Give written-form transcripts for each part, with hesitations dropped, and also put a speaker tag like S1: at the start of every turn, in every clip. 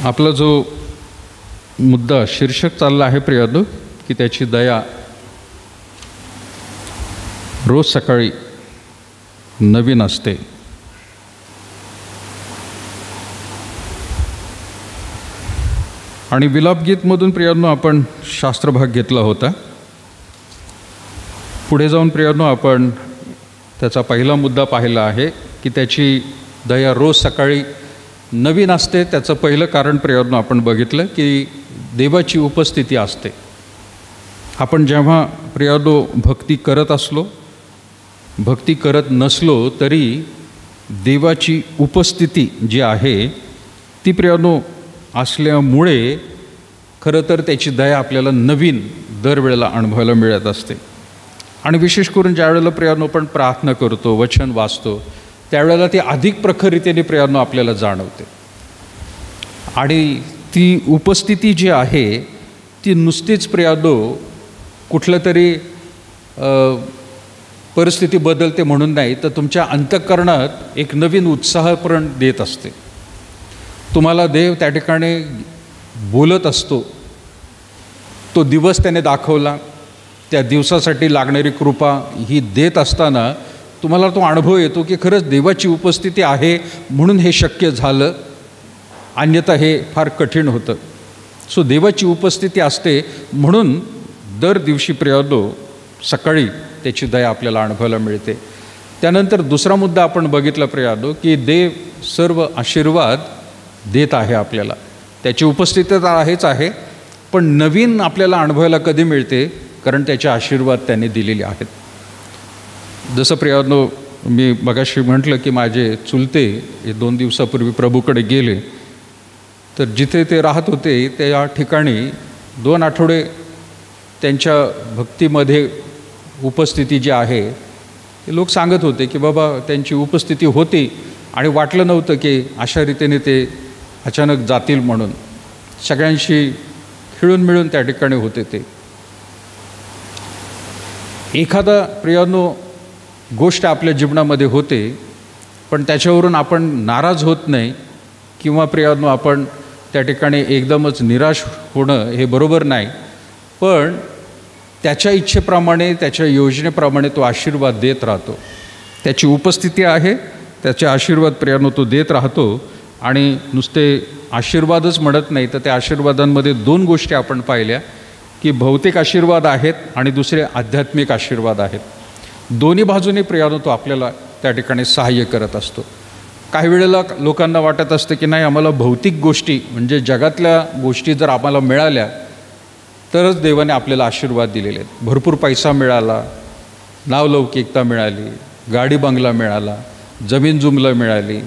S1: आपला जो मुद्दा शीर्षक चालला आहे प्रियानो, की त्याची दया रोज सकाळी नवीन असते. आणि विलापगीतमधून प्रियानो आपण शास्त्रभाग घेतला होता. पुढे जाऊन प्रियानो आपण त्याचा पहिला मुद्दा पाहिला आहे की त्याची दया रोज सकाळी नवीन असते. त्याचं पहिलं कारण प्रियानो आपण बघितलं की देवाची उपस्थिती असते. आपण जेव्हा प्रियानो भक्ती करत असलो, भक्ती करत नसलो तरी देवाची उपस्थिती जी आहे ती प्रियानो असल्यामुळे खरं तर त्याची दया आपल्याला नवीन दरवेळेला अनुभवायला मिळत असते. आणि विशेष करून ज्या वेळेला प्रियानो आपण प्रार्थना करतो, वचन वाचतो, त्यावेळेला ती अधिक प्रखररीतीने प्रियानो आपल्याला जाणवते. आणि ती उपस्थिती जी आहे ती नुसतीच प्रियानो कुठलं तरी परिस्थिती बदलते म्हणून नाही, तर तुमच्या अंतःकरणात एक नवीन उत्साहपण देत असते. तुम्हाला देव त्या ठिकाणी बोलत असतो. तो दिवस त्याने दाखवला, त्या दिवसासाठी लागणारी कृपा ही देत असताना तुम्हाला तो अनुभव येतो की खरंच देवाची उपस्थिती आहे म्हणून हे शक्य झालं, अन्यथा हे फार कठीण होतं. सो देवाची उपस्थिती असते म्हणून दर दिवशी प्रियानो सकाळी त्याची दया आपल्याला अनुभवायला मिळते. त्यानंतर दुसरा मुद्दा आपण बघितला प्रियानो की देव सर्व आशीर्वाद देत आहे आपल्याला. त्याची उपस्थिती तर आहेच आहे, पण नवीन आपल्याला अनुभवायला कधी मिळते, कारण त्याचे आशीर्वाद त्यांनी दिलेले आहेत. जसं प्रियानो मी मगाशी म्हटलं की माझे चुलते 2 दिवसापूर्वी प्रभूकडे गेले, तर जिथे ते राहत होते त्या ठिकाणी 2 आठवडे त्यांच्या भक्तीमध्ये उपस्थिती जी आहे ते लोक सांगत होते की बाबा त्यांची उपस्थिती होती आणि वाटलं नव्हतं की अशा रीतीने ते अचानक जातील म्हणून. सगळ्यांशी खेळून मिळून त्या ठिकाणी होते ते. एखादा प्रियानो गोष्ट आपल्या जीवनामध्ये होते, पण त्याच्यावरून आपण नाराज होत नाही किंवा प्रियानो आपण त्या ठिकाणी एकदमच निराश होणं हे बरोबर नाही, पण त्याच्या इच्छेप्रमाणे त्याच्या योजनेप्रमाणे तो आशीर्वाद देत राहतो. त्याची उपस्थिती आहे, त्याचे आशीर्वाद प्रियानो तो देत राहतो. आणि नुसते आशीर्वादच म्हणत नाही, तर त्या आशीर्वादांमध्ये 2 गोष्टी आपण पाहिल्या की भौतिक आशीर्वाद आहेत आणि दुसरे आध्यात्मिक आशीर्वाद आहेत. दोन्ही बाजूने प्रियानो तो आपल्याला त्या ठिकाणी सहाय्य करत असतो. काही वेळेला लोकांना वाटत असतं की नाही, आम्हाला भौतिक गोष्टी म्हणजे जगातल्या गोष्टी जर आम्हाला मिळाल्या तरच देवाने आपल्याला आशीर्वाद दिलेले आहेत. भरपूर पैसा मिळाला, नावलौकिकता मिळाली, गाडी बंगला मिळाला, जमीन जुमलं मिळाली,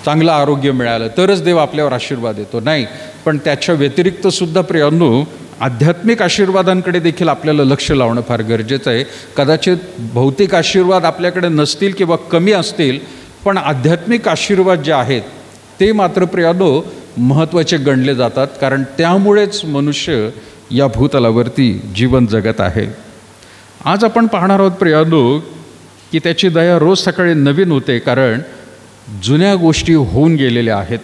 S1: चांगलं आरोग्य मिळालं तरच देव आपल्यावर आशीर्वाद देतो, नाही. पण त्याच्या व्यतिरिक्तसुद्धा प्रियानो आध्यात्मिक आशीर्वादांकडे देखील आपल्याला लक्ष लावणं फार गरजेचं आहे. कदाचित भौतिक आशीर्वाद आपल्याकडे नसतील किंवा कमी असतील, पण आध्यात्मिक आशीर्वाद जे आहेत ते मात्र प्रियानो महत्त्वाचे गणले जातात, कारण त्यामुळेच मनुष्य या भूतलावरती जीवन जगत आहे. आज आपण पाहणार आहोत प्रियानो की त्याची दया रोज सकाळी नवीन होते, कारण जुन्या गोष्टी होऊन गेलेल्या आहेत.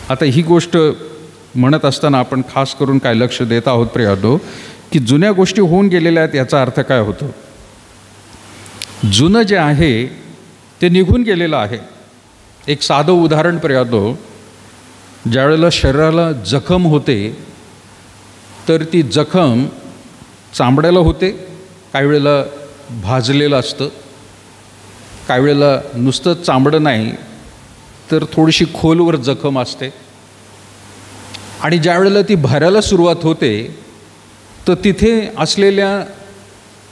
S1: आता ही गोष्ट म्हणत असताना आपण खास करून काय लक्ष देत आहोत प्रियानो की जुन्या गोष्टी होऊन गेलेल्या आहेत याचा अर्थ काय होतो. जुनं जे आहे ते निघून गेलेलं आहे. एक साधं उदाहरण प्रियानो, ज्यावेळेला शरीराला जखम होते तर ती जखम चामड्याला होते, काही वेळेला भाजलेलं असतं, काही वेळेला नुसतं चामडं नाही तर थोडीशी खोलवर जखम असते. आणि ज्या वेळेला ती भरायला सुरुवात होते तर तिथे असलेल्या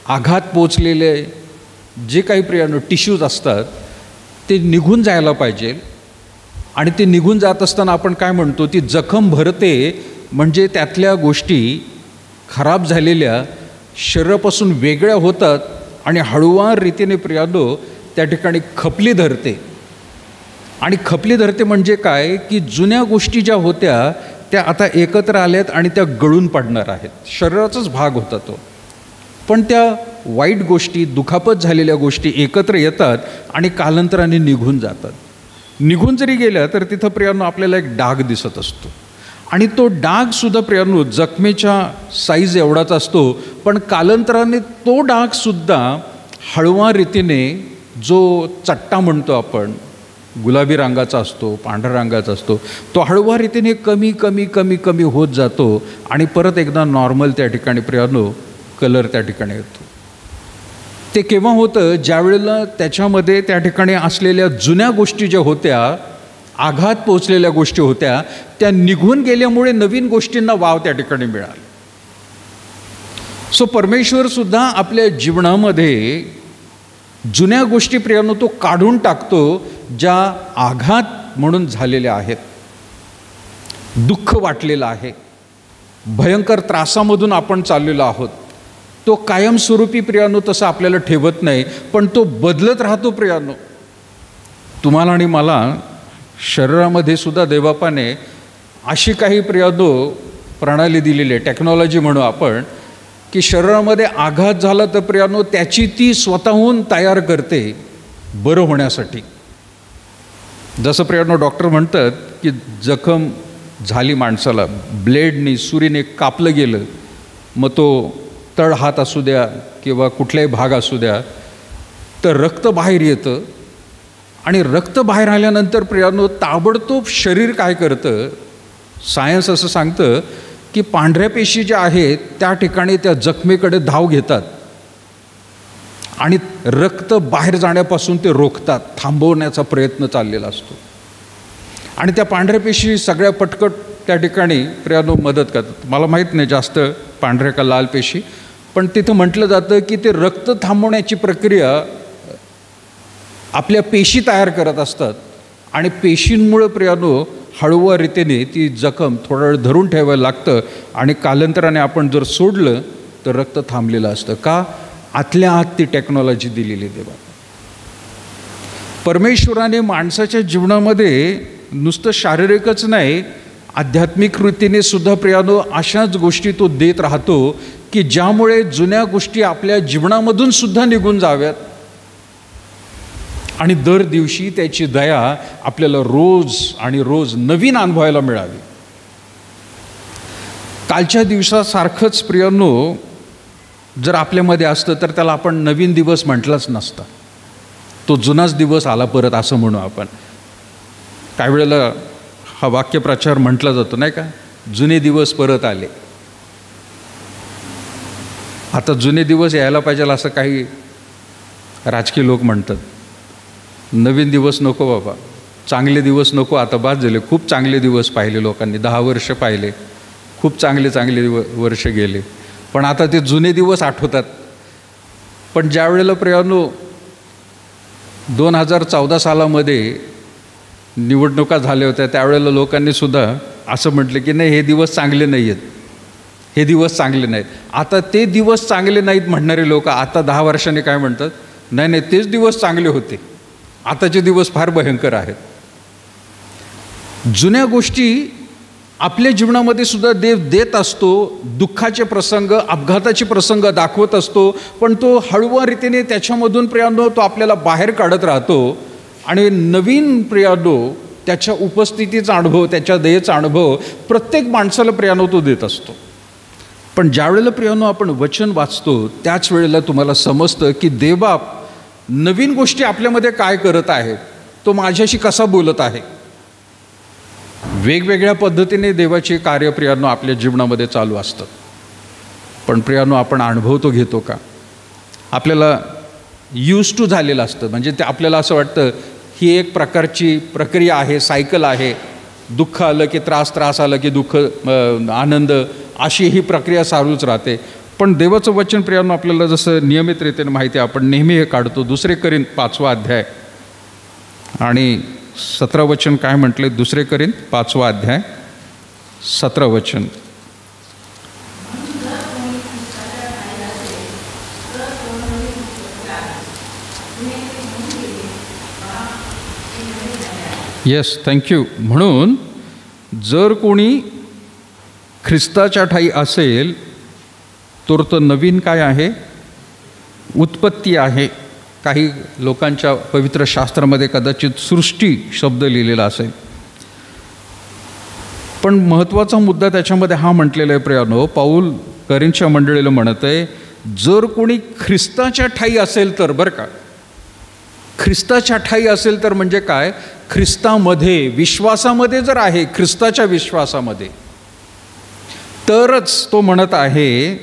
S1: आघात पोचलेले जे काही प्रियानो टिश्यूज असतात ते निघून जायला पाहिजे. आणि ते निघून जात असताना आपण काय म्हणतो, ती जखम भरते म्हणजे त्यातल्या गोष्टी खराब झालेल्या शरीरापासून वेगळ्या होतात आणि हळूवार रीतीने प्रियानो त्या ठिकाणी खपली धरते. आणि खपली धरते म्हणजे काय की जुन्या गोष्टी ज्या होत्या त्या आता एकत्र आल्यात आणि त्या गळून पडणार आहेत. शरीराचाच भाग होता तो, पण त्या वाईट गोष्टी, दुखापत झालेल्या गोष्टी एकत्र येतात आणि कालांतराने निघून जातात. निघून जरी गेलं तर तिथं प्रियांनो आपल्याला एक डाग दिसत असतो, आणि तो डागसुद्धा प्रियांनो जखमेच्या साईज एवढाच असतो, पण कालांतराने तो डागसुद्धा हळुवार रीतीने जो चट्टा म्हणतो आपण, गुलाबी रंगाचा असतो, पांढऱ्या रंगाचा असतो, तो हळुवार रीतीने कमी कमी कमी कमी होत जातो आणि परत एकदा नॉर्मल त्या ठिकाणी प्रियांनो कलर त्या ठिकाणी येतो. ते केव्हा होतं? ज्यावेळेला त्याच्यामध्ये त्या ठिकाणी असलेल्या जुन्या गोष्टी ज्या होत्या, आघात पोचलेल्या गोष्टी होत्या, त्या निघून गेल्यामुळे नवीन गोष्टींना वाव त्या ठिकाणी मिळाला. सो परमेश्वरसुद्धा आपल्या जीवनामध्ये जुन्या गोष्टी प्रियांनो तो काढून टाकतो, ज्या आघात म्हणून झालेल्या आहेत, दुःख वाटलेलं आहे, भयंकर त्रासामधून आपण चाललेलो आहोत. तो कायमस्वरूपी प्रियांनो तसं आपल्याला ठेवत नाही, पण तो बदलत राहतो प्रियांनो. तुम्हाला आणि मला शरीरामध्ये सुद्धा देवबापाने अशी काही प्रियांनो प्रणाली दिलेली आहे, टेक्नॉलॉजी म्हणू आपण, की शरीरामध्ये आघात झाला तर प्रियांनो त्याची ती स्वतःहून तयार करते बरं होण्यासाठी. जसं प्रियांनो डॉक्टर म्हणतात की जखम झाली माणसाला, ब्लेडनी सुरीने कापलं गेलं, मग तो तळ हात असू द्या किंवा कुठलाही भाग असू द्या, तर रक्त बाहेर येतं, आणि रक्त बाहेर आल्यानंतर प्रियांनो ताबडतोब शरीर काय करतं, सायन्स असं सांगतं की पांढऱ्या पेशी ज्या आहेत त्या ठिकाणी त्या जखमेकडे धाव घेतात आणि रक्त बाहेर जाण्यापासून ते रोखतात, थांबवण्याचा प्रयत्न चाललेला असतो. आणि त्या पांढऱ्या पेशी सगळ्या पटकट त्या ठिकाणी प्रियांनो मदत करतात. मला माहीत नाही जास्त पांढऱ्या का लाल पेशी, पण तिथं म्हटलं जातं की ते रक्त थांबवण्याची प्रक्रिया आपल्या पेशी तयार करत असतात, आणि पेशींमुळे प्रियांनो हळुवार रीतीने ती जखम थोडा वेळ धरून ठेवायला लागतं, आणि कालांतराने आपण जर सोडलं तर रक्त थांबलेलं असतं. का? आतल्या आत ती टेक्नॉलॉजी दिलेली देवा. परमेश्वराने माणसाच्या जीवनामध्ये नुसतं शारीरिकच नाही, आध्यात्मिक रीतीने सुद्धा प्रियांनो अशाच गोष्टी तो देत राहतो की ज्यामुळे जुन्या गोष्टी आपल्या जीवनामधून सुद्धा निघून जाव्यात, आणि दर दिवशी त्याची दया आपल्याला रोज आणि रोज नवीन अनुभवायला मिळावी. कालच्या दिवसासारखंच प्रियांनो जर आपल्यामध्ये असतं तर त्याला आपण नवीन दिवस म्हटलाच नसता, तो जुनाच दिवस आला परत असं म्हणू आपण. काही वेळेला हा वाक्यप्रचार म्हटला जातो नाही का, जुने दिवस परत आले. आता जुने दिवस यायला पाहिजे असं काही राजकीय लोक म्हणतात. नवीन दिवस नको बाबा, चांगले दिवस नको, आता बाद झाले. खूप चांगले दिवस पाहिले लोकांनी, 10 वर्ष पाहिले, खूप चांगले चांगले वर्ष गेले, पण आता ते जुने दिवस आठवतात. पण ज्या वेळेला प्रियांनो 2014 सालामध्ये निवडणुका झाल्या होत्या, त्यावेळेला लोकांनी सुद्धा असं म्हटलं की नाही हे दिवस चांगले नाही आहेत, हे दिवस चांगले नाहीत. आता ते दिवस चांगले नाहीत म्हणणारे लोक आता 10 वर्षांनी काय म्हणतात, नाही नाही तेच दिवस चांगले होते, आताचे दिवस फार भयंकर आहेत. जुन्या गोष्टी आपल्या जीवनामध्ये सुद्धा देव देत असतो, दुःखाचे प्रसंग, अपघाताचे प्रसंग दाखवत असतो, पण तो हळुवार रीतीने त्याच्यामधून प्रियांनो तो आपल्याला बाहेर काढत राहतो, आणि नवीन प्रियांनो त्याच्या उपस्थितीचा अनुभव, त्याच्या दयेचा अनुभव प्रत्येक माणसाला प्रियांनो तो देत असतो. पण ज्यावेळेला प्रियांनो आपण वचन वाचतो त्याच वेळेला तुम्हाला समजतं की देवबाप नवीन गोष्टी आपल्यामध्ये काय करत आहे, तो माझ्याशी कसा बोलत आहे. वेगवेगळ्या पद्धतीने देवाची कार्य प्रियांनो आपल्या जीवनामध्ये चालू असतात. पण प्रियांनो आपण अनुभव तो घेतो का? आपल्याला यूज टू झालेलं असतं, म्हणजे ते आपल्याला असं वाटतं ही एक प्रकारची प्रक्रिया आहे, सायकल आहे. दुःख आलं की त्रास, त्रास आलं की दुःख, आनंद, अशी ही प्रक्रिया चालूच राहते. पण देवाचं वचन प्रियांनो आपल्याला जसं नियमित रीतीने माहिती आहे, आपण नेहमी हे काढतो. 2 करिंथ 5 अध्याय आणि 17 वचन काय म्हटले? 2 करिंथ 5 अध्याय 17 वचन. Yes, thank you. म्हणून जर कोणी ख्रिस्ताच्या ठायी असेल तर तो नवीन काय आहे? उत्पत्ती आहे. काही लोकांच्या पवित्र शास्त्रामध्ये कदाचित सृष्टी शब्द लिहिलेला असेल, पण महत्त्वाचा मुद्दा त्याच्यामध्ये हा म्हटलेला आहे प्रियानो, पाऊल करिंथच्या मंडळीला म्हणत आहे, जर कोणी ख्रिस्ताच्या ठाई असेल तर, बरं का, ख्रिस्ताच्या ठाई असेल तर म्हणजे काय, ख्रिस्तामध्ये विश्वासामध्ये जर आहे, ख्रिस्ताच्या विश्वासामध्ये, तरच तो म्हणत आहे,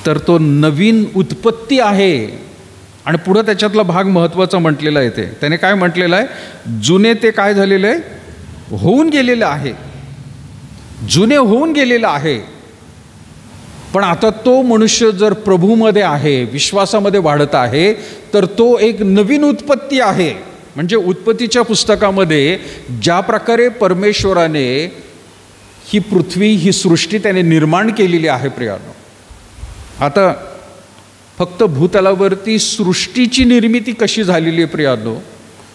S1: तर तो नवीन उत्पत्ती आहे. आणि पुढं त्याच्यातला भाग महत्त्वाचा म्हटलेला आहे, त्याने काय म्हटलेलं आहे, जुने ते काय झालेलं आहे, होऊन गेलेलं आहे, जुने होऊन गेलेलं आहे. पण आता तो मनुष्य जर प्रभूमध्ये आहे, विश्वासामध्ये वाढत आहे, तर तो एक नवीन उत्पत्ती आहे. म्हणजे उत्पत्तीच्या पुस्तकामध्ये ज्या प्रकारे परमेश्वराने ही पृथ्वी, ही सृष्टी त्याने निर्माण केलेली आहे प्रियानो, आता फक्त भूतलावरती सृष्टीची निर्मिती कशी झालेली आहे प्रियानो,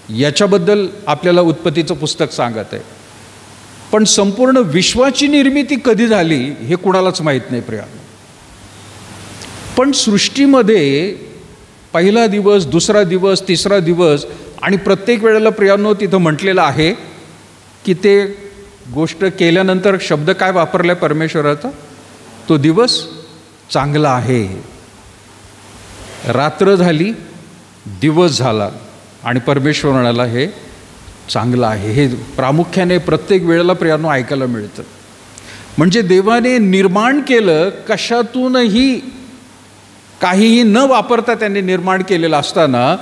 S1: याच्याबद्दल आपल्याला उत्पत्तीचं पुस्तक सांगत आहे. पण संपूर्ण विश्वाची निर्मिती कधी झाली हे कुणालाच माहीत नाही प्रियानो. पण सृष्टीमध्ये पहिला दिवस, दुसरा दिवस, तिसरा दिवस आणि प्रत्येक वेळेला प्रियानो तिथं म्हटलेलं आहे की ते गोष्ट केल्यानंतर शब्द काय वापरला आहे परमेश्वराचा, तो दिवस चांगला आहे. रात्र झाली, दिवस झाला आणि परमेश्वर म्हणाला हे चांगलं आहे. हे प्रामुख्याने प्रत्येक वेळेला प्रियानो ऐकायला मिळतं. म्हणजे देवाने निर्माण केलं, कशातूनही काहीही न वापरता त्याने निर्माण केलेलं असताना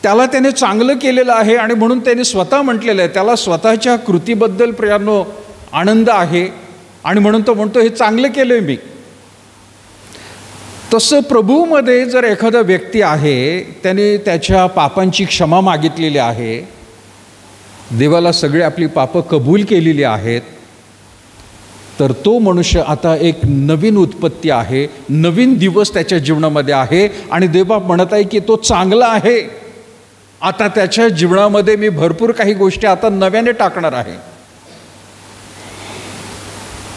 S1: त्याला त्याने चांगलं केलेलं आहे. आणि म्हणून त्याने स्वतः म्हटलेलं आहे, त्याला स्वतःच्या कृतीबद्दल प्रियानो आनंद आहे आणि म्हणून तो म्हणतो हे चांगलं केलं आहे मी. तसं प्रभूमध्ये जर एखादा व्यक्ती आहे, त्याने त्याच्या पापांची क्षमा मागितलेली आहे, देवाला सगळी आपली पापं कबूल केलेली आहेत, तर तो मनुष्य आता एक नवीन उत्पत्ती आहे, नवीन दिवस त्याच्या जीवनामध्ये आहे. आणि देवा म्हणत आहे की तो चांगला आहे. आता त्याच्या जीवनामध्ये मी भरपूर काही गोष्टी आता नव्याने टाकणार आहे.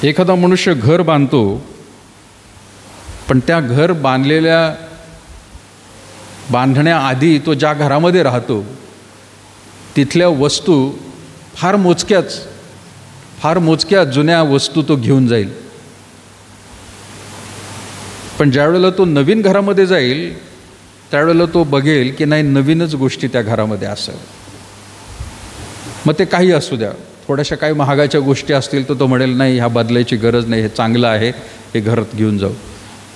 S1: एखादा मनुष्य घर बांधतो, पण त्या घर बांधण्याआधी तो ज्या घरामध्ये राहतो तिथल्या वस्तू फार मोजक्या जुन्या वस्तू तो घेऊन जाईल. पण ज्यावेळेला तो नवीन घरामध्ये जाईल त्यावेळेला तो बघेल की नाही, नवीनच गोष्टी त्या घरामध्ये असेल. मग ते काही असू द्या, थोड्याशा काही महागाच्या गोष्टी असतील तर तो म्हणेल नाही, ह्या बदलायची गरज नाही, हे चांगलं आहे, हे घरात घेऊन जाऊ.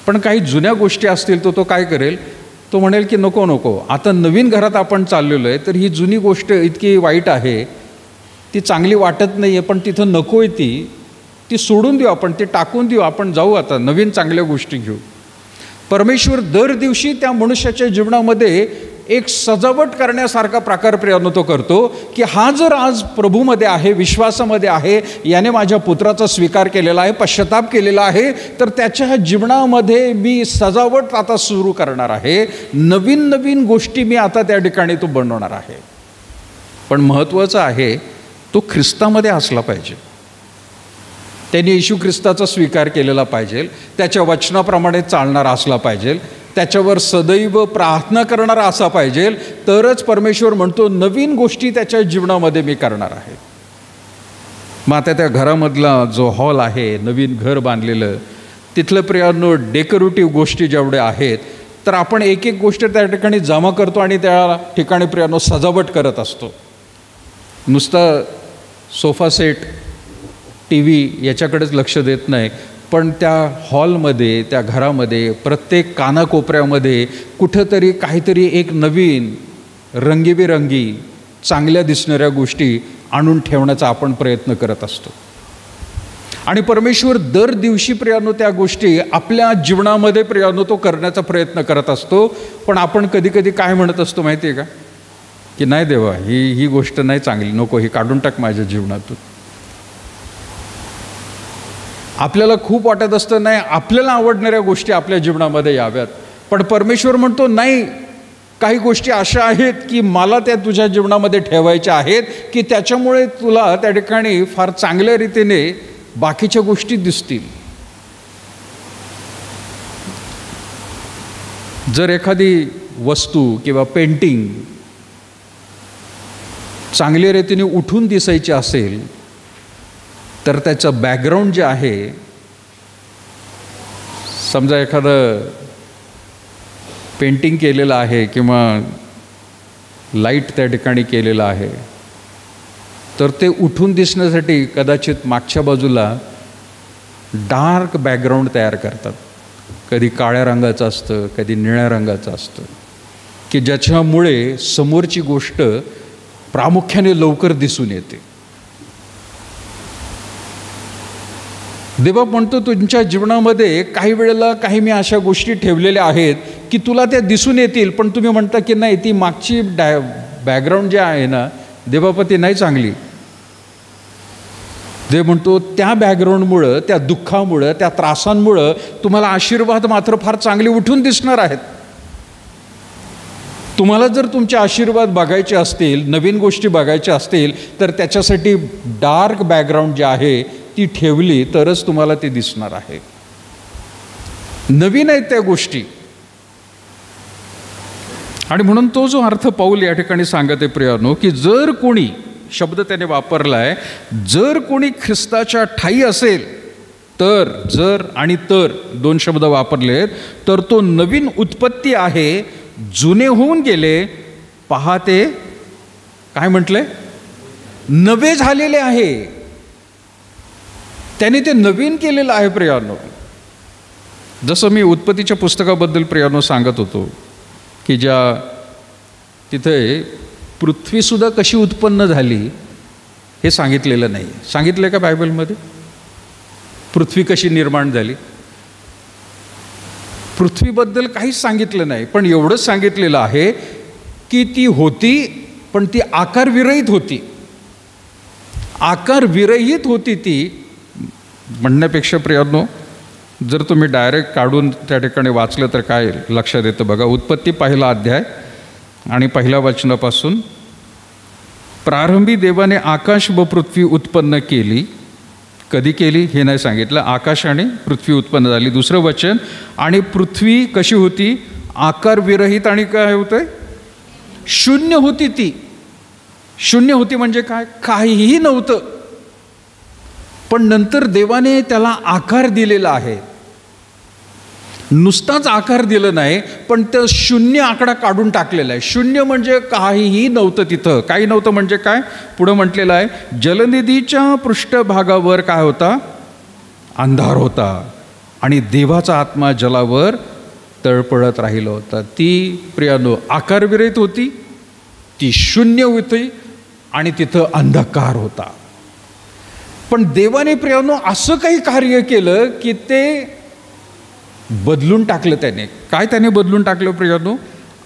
S1: पण काही जुन्या गोष्टी असतील तर तो काय करेल, तो म्हणेल की नको, आता नवीन घरात आपण चाललेलो आहे, तर ही जुनी गोष्ट इतकी वाईट आहे, ती चांगली वाटत नाही आहे, पण तिथं नको आहे, ती सोडून देऊ आपण, ती टाकून देऊ, आपण जाऊ आता नवीन चांगल्या गोष्टी घेऊ. परमेश्वर दर दिवशी त्या मनुष्याच्या जीवनामध्ये एक सजावट करण्यासारखा प्रकार प्रियानो तो करतो की हा जर आज प्रभूमध्ये आहे, विश्वासामध्ये आहे, याने माझ्या पुत्राचा स्वीकार केलेला आहे, पश्चाताप केलेला आहे, तर त्याच्या जीवनामध्ये मी सजावट आता सुरू करणार आहे, नवीन गोष्टी मी आता त्या ठिकाणी तो बनवणार आहे. पण महत्त्वाचं आहे तो ख्रिस्तामध्ये असला पाहिजे, त्यांनी येशू ख्रिस्ताचा स्वीकार केलेला पाहिजे, त्याच्या वचनाप्रमाणे चालणारा असला पाहिजे, त्याच्यावर सदैव प्रार्थना करणारा असा पाहिजे, तरच परमेश्वर म्हणतो नवीन गोष्टी त्याच्या जीवनामध्ये मी करणार आहे. मग आता त्या घरामधला जो हॉल आहे, नवीन घर बांधलेलं, तिथलं प्रियानो डेकोरेटिव्ह गोष्टी जेवढ्या आहेत, तर आपण एक गोष्ट त्या ठिकाणी जमा करतो आणि त्या ठिकाणी प्रियानो सजावट करत असतो. नुसतं सोफा सेट, टी व्ही याच्याकडेच लक्ष देत नाही, पण त्या हॉलमध्ये, त्या घरामध्ये, प्रत्येक कानाकोपऱ्यामध्ये कुठंतरी काहीतरी एक नवीन रंगीबेरंगी चांगल्या दिसणाऱ्या गोष्टी आणून ठेवण्याचा आपण प्रयत्न करत असतो. आणि परमेश्वर दर दिवशी प्रियानो त्या गोष्टी आपल्या जीवनामध्ये प्रियानो तो करण्याचा प्रयत्न करत असतो. पण आपण कधी कधी काय म्हणत असतो माहिती आहे का, की नाही देवा, ही गोष्ट नाही चांगली, नको, ही काढून टाक माझ्या जीवनातून. आपल्याला खूप वाटत असतं नाही, आपल्याला आवडणाऱ्या गोष्टी आपल्या जीवनामध्ये याव्यात, पण परमेश्वर म्हणतो नाही, काही गोष्टी अशा आहेत की मला त्या तुझ्या जीवनामध्ये ठेवायच्या आहेत की त्याच्यामुळे तुला त्या ठिकाणी फार चांगल्या रीतीने बाकीच्या गोष्टी दिसतील. जर एखादी वस्तू किंवा पेंटिंग चांगल्या रीतीने उठून दिसायची असेल तर त्याचं बॅकग्राऊंड जे आहे, समजा एखादं पेंटिंग केलेलं आहे किंवा लाईट त्या ठिकाणी केलेलं आहे, तर ते उठून दिसण्यासाठी कदाचित मागच्या बाजूला डार्क बॅकग्राऊंड तयार करतात. कधी काळ्या रंगाचं असतं, कधी निळ्या रंगाचं असतं, की ज्याच्यामुळे समोरची गोष्ट प्रामुख्याने लवकर दिसून येते. देव म्हणतो तुमच्या जीवनामध्ये काही वेळेला काही मी अशा गोष्टी ठेवलेल्या आहेत की तुला त्या दिसून येतील, पण तुम्ही म्हणता की नाही, ती मागची बॅकग्राऊंड जे आहे ना देवापती नाही चांगली. देव म्हणतो त्या बॅकग्राऊंडमुळं, त्या दुःखामुळं, त्या त्रासांमुळं तुम्हाला आशीर्वाद मात्र फार चांगले उठून दिसणार आहेत. तुम्हाला जर तुमचे आशीर्वाद बघायचे असतील, नवीन गोष्टी बघायच्या असतील, तर त्याच्यासाठी डार्क बॅकग्राऊंड जे आहे ती ठेवली तरच तुम्हाला ते दिसणार आहे. नवीन आहेत त्या गोष्टी. आणि म्हणून तो जो अर्थ पाऊल या ठिकाणी सांगत आहे प्रियानो, की जर कोणी, शब्द त्याने वापरला आहे, जर कोणी ख्रिस्ताच्या ठायी असेल तर, जर आणि तर दोन शब्द वापरलेत, तर तो नवीन उत्पत्ती आहे, जुने होऊन गेले, पहा ते काय म्हटले, नवे झालेले आहे. त्याने ते नवीन केलेलं आहे प्रियानो. जसं मी उत्पत्तीच्या पुस्तकाबद्दल प्रियानो सांगत होतो की ज्या तिथे पृथ्वीसुद्धा कशी उत्पन्न झाली हे सांगितलेलं नाही. सांगितलं का बायबलमध्ये पृथ्वी कशी निर्माण झाली? पृथ्वीबद्दल काहीच सांगितलं नाही, पण एवढंच सांगितलेलं आहे की ती होती, पण ती आकारविरहित होती. आकारविरहित होती ती म्हणण्यापेक्षा प्रियानो, जर तुम्ही डायरेक्ट काढून त्या ठिकाणी वाचलं तर काय लक्षात येतं बघा. उत्पत्ती 1 अध्याय आणि 1 वचनापासून, प्रारंभी देवाने आकाश व पृथ्वी उत्पन्न केली. कधी केली हे नाही सांगितलं, आकाश आणि पृथ्वी उत्पन्न झाली. दुसरं वचन, आणि पृथ्वी कशी होती, आकारविरहित आणि काय होतं, शून्य होती. ती शून्य होती म्हणजे काय, काहीही नव्हतं. पण नंतर देवाने त्याला आकार दिलेला आहे. नुसताच आकार दिला नाही, पण त्या शून्य आकडा काढून टाकलेला आहे. शून्य म्हणजे काहीही नव्हतं तिथं. काही नव्हतं म्हणजे काय, पुढं म्हटलेलं आहे, जलनिधीच्या पृष्ठभागावर काय होता, अंधार होता, आणि देवाचा आत्मा जलावर तळपळत राहिला होता. ती प्रियानो आकारविरहित होती, ती शून्य होती, आणि तिथं अंधकार होता. पण देवाने प्रियानो असं काही कार्य केलं की ते बदलून टाकलं. त्याने काय, त्याने बदलून टाकलं प्रियानो,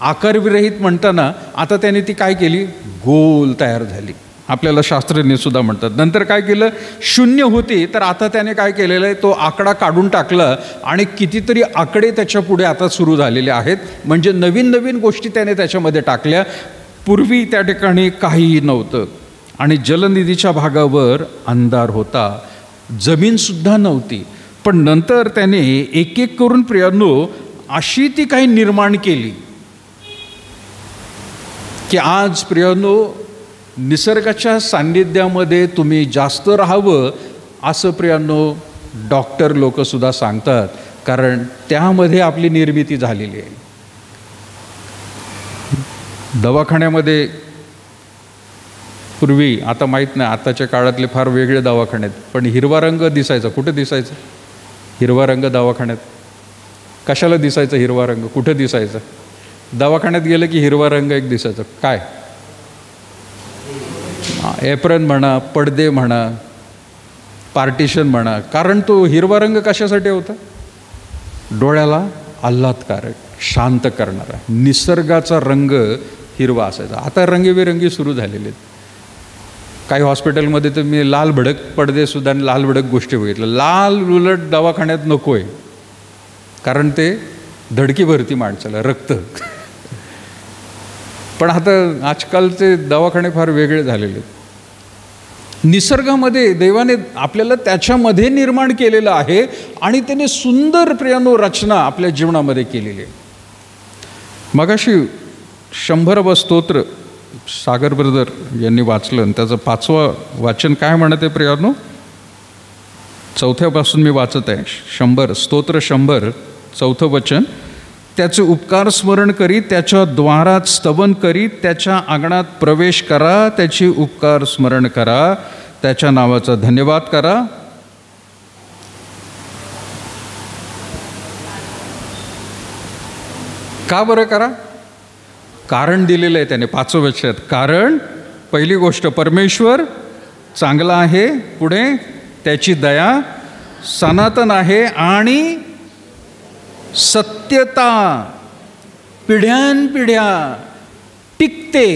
S1: आकारविरहित म्हणताना आता त्याने ती काय केली, गोल तयार झाली. आपल्याला शास्त्रज्ञ सुद्धा म्हणतात. नंतर काय केलं, शून्य होती, तर आता त्याने काय केलेलं आहे, तो आकडा काढून टाकला आणि कितीतरी आकडे त्याच्या पुढे आता सुरू झालेले आहेत. म्हणजे नवीन नवीन गोष्टी त्याने त्याच्यामध्ये टाकल्या. पूर्वी त्या ठिकाणी काहीही नव्हतं, आणि जलनिधीच्या भागावर अंधार होता, जमीनसुद्धा नव्हती. पण नंतर त्याने एक एक करून प्रियानो अशी ती काही निर्माण केली की आज प्रियानो निसर्गाच्या सान्निध्यामध्ये तुम्ही जास्त राहावं असं प्रियानो डॉक्टर लोकसुद्धा सांगतात, कारण त्यामध्ये आपली निर्मिती झालेली आहे. दवाखान्यामध्ये पूर्वी, आता माहीत नाही, आताच्या काळातले फार वेगळे दवाखाने आहेत, पण हिरवा रंग दिसायचा. कुठं दिसायचं हिरवा रंग दवाखान्यात? कशाला दिसायचं हिरवा रंग? कुठं दिसायचं? दवाखान्यात गेलं की हिरवा रंग एक दिसायचं. काय, एप्रन म्हणा, पडदे म्हणा, पार्टिशन म्हणा. कारण तो हिरवा रंग कशासाठी होता, डोळ्याला आल्हादकारक, शांत करणारा, निसर्गाचा रंग हिरवा असायचा. आता रंगीबेरंगी सुरू झालेले आहेत. काही हॉस्पिटलमध्ये तर मी लाल भडक पडदेसुद्धा आणि लाल भडक गोष्टी बघितल्या. लाल उलट दवाखान्यात नको आहे, कारण ते धडकी भरती माणसाला, रक्त. पण आता आजकालचे दवाखाने फार वेगळे झालेले आहेत. निसर्गामध्ये देवाने आपल्याला त्याच्यामध्ये निर्माण केलेलं आहे, आणि त्याने सुंदर प्रियानो रचना आपल्या जीवनामध्ये केलेली आहे. मगाशी 100 स्तोत्र सागर ब्रदर यांनी वाचलं आणि त्याचं 5वं वाचन काय म्हणते प्रियानो? 4थ्यापासून मी वाचत आहे. 100 स्तोत्र 100 4थं वचन. त्याचे उपकार स्मरण करीत त्याच्या द्वारात स्तवन करीत त्याच्या अंगणात प्रवेश करा, त्याची उपकार स्मरण करा, त्याच्या नावाचा धन्यवाद करा. का बरं करा? कारण दिलेलं आहे त्याने 5व्या वचनात. कारण पहिली गोष्ट, परमेश्वर चांगला आहे. पुढे त्याची दया सनातन आहे आणि सत्यता पिढ्यानपिढ्या टिकते.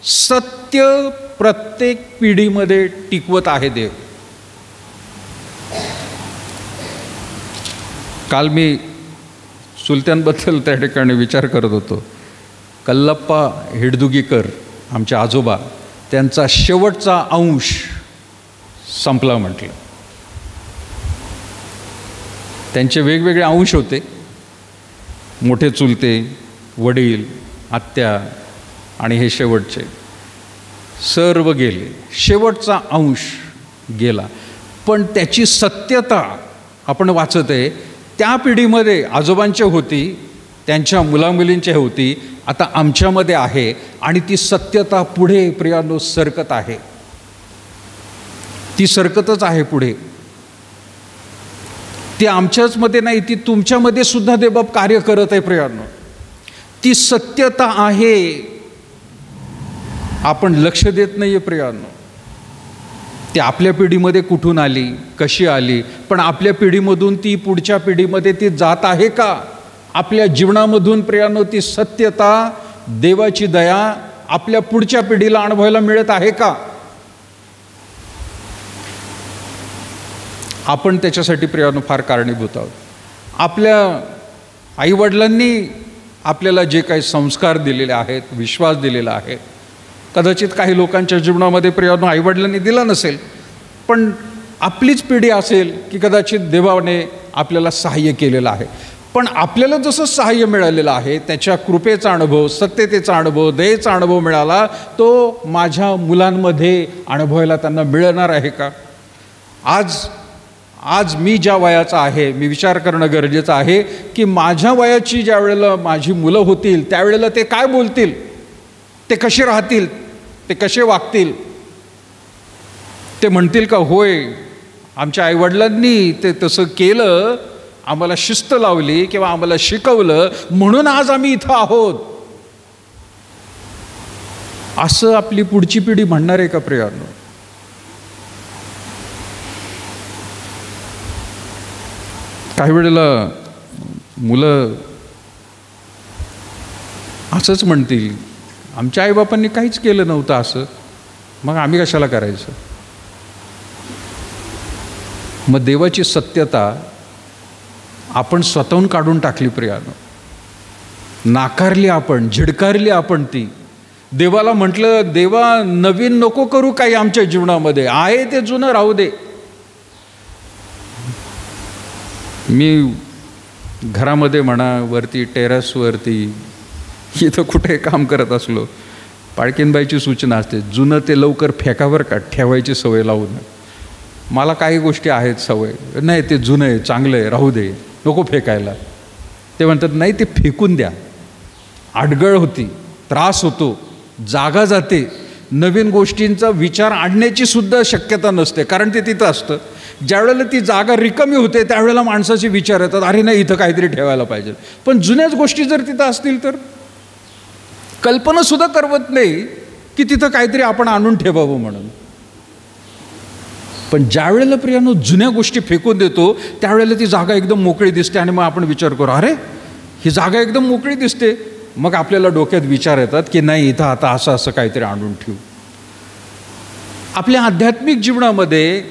S1: सत्य प्रत्येक पिढीमध्ये टिकवत आहे देव. काल मी चुलत्यांबद्दल त्या ठिकाणी विचार करत होतो. कल्लप्पा हिडदुगीकर आमचे आजोबा, त्यांचा शेवटचा अंश संपला म्हटलं. त्यांचे वेगवेगळे अंश होते. मोठे चुलते, वडील, आत्या आणि हे शेवटचे सर्व गेले. शेवटचा अंश गेला. पण त्याची सत्यता आपण वाचत आहे त्या पिढीमध्ये आजोबांच्या होती, त्यांच्या मुलामुलींच्या होती, आता आमच्यामध्ये आहे. आणि ती सत्यता पुढे प्रियानो सरकत आहे. ती सरकतच आहे पुढे. ती आमच्याचमध्ये नाही, ती तुमच्यामध्ये सुद्धा देवबाप कार्य करत आहे प्रियानो. ती सत्यता आहे, आपण लक्ष देत नाही आहे प्रियानो. ती आपल्या पिढीमध्ये कुठून आली, कशी आली, पण आपल्या पिढीमधून ती पुढच्या पिढीमध्ये ती जात आहे का? आपल्या जीवनामधून प्रियानो ती सत्यता, देवाची दया आपल्या पुढच्या पिढीला अनुभवायला मिळत आहे का? आपण त्याच्यासाठी प्रियानो फार कारणीभूत आहोत. आपल्या आईवडिलांनी आपल्याला जे काही संस्कार दिलेले आहेत, विश्वास दिलेला आहे, कदाचित काही लोकांच्या जीवनामध्ये प्रियानो आईवडिलांनी दिला नसेल, पण आपलीच पिढी असेल की कदाचित देवाने आपल्याला सहाय्य केलेलं आहे. पण आपल्याला जसं सहाय्य मिळालेलं आहे, त्याच्या कृपेचा अनुभव, सत्यतेचा अनुभव, दयेचा अनुभव मिळाला, तो माझ्या मुलांमध्ये अनुभवायला त्यांना मिळणार आहे का? आज मी ज्या वयाचा आहे, मी विचार करणं गरजेचं आहे की माझ्या वयाची ज्या वेळेला माझी मुलं होतील त्यावेळेला ते काय बोलतील, ते कसे राहतील, ते कसे वागतील. ते म्हणतील का होय आमच्या आईवडिलांनी ते तसं केलं, आम्हाला शिस्त लावली किंवा आम्हाला शिकवलं म्हणून आज आम्ही इथं आहोत, असं आपली पुढची पिढी म्हणणार आहे का प्रियानो? काही वेळेला मुलं असंच म्हणतील, आमच्या आईबापांनी काहीच केलं नव्हतं असं, मग आम्ही कशाला करायचं? मग देवाची सत्यता आपण स्वतःहून काढून टाकली प्रियानो, नाकारली आपण, झिडकारली आपण. ती देवाला म्हटलं, देवा नवीन नको करू काही आमच्या जीवनामध्ये, आहे ते जुनं राहू दे. मी घरामध्ये म्हणा, वरती टेरेसवरती, इथं कुठे काम करत असलो, पाळकीनबाईची सूचना असते, जुनं ते लवकर फेकावर का, ठेवायची सवय लावू नये. मला काही गोष्टी आहेत सवय, नाही ते जुनं आहे, चांगलं आहे, राहू दे, नको फेकायला. ते म्हणतात नाही ते फेकून द्या, अडगळ होती, त्रास होतो, जागा जाते, नवीन गोष्टींचा विचार आणण्याची सुद्धा शक्यता नसते, कारण ते तिथं असतं. ज्यावेळेला ती जागा रिकामी होते त्यावेळेला माणसाचे विचार येतात, अरे नाही इथं काहीतरी ठेवायला पाहिजे. पण जुन्याच गोष्टी जर तिथं असतील तर कल्पनासुद्धा करवत नाही की तिथं काहीतरी आपण आणून ठेवावं म्हणून. पण ज्यावेळेला प्रियानो जुन्या गोष्टी फेकून देतो त्यावेळेला ती जागा एकदम मोकळी दिसते आणि मग आपण विचार करू, अरे ही जागा एकदम मोकळी दिसते. मग आपल्याला डोक्यात विचार येतात की नाही इथं आता असं असं काहीतरी आणून ठेवू. आपल्या आध्यात्मिक जीवनामध्ये,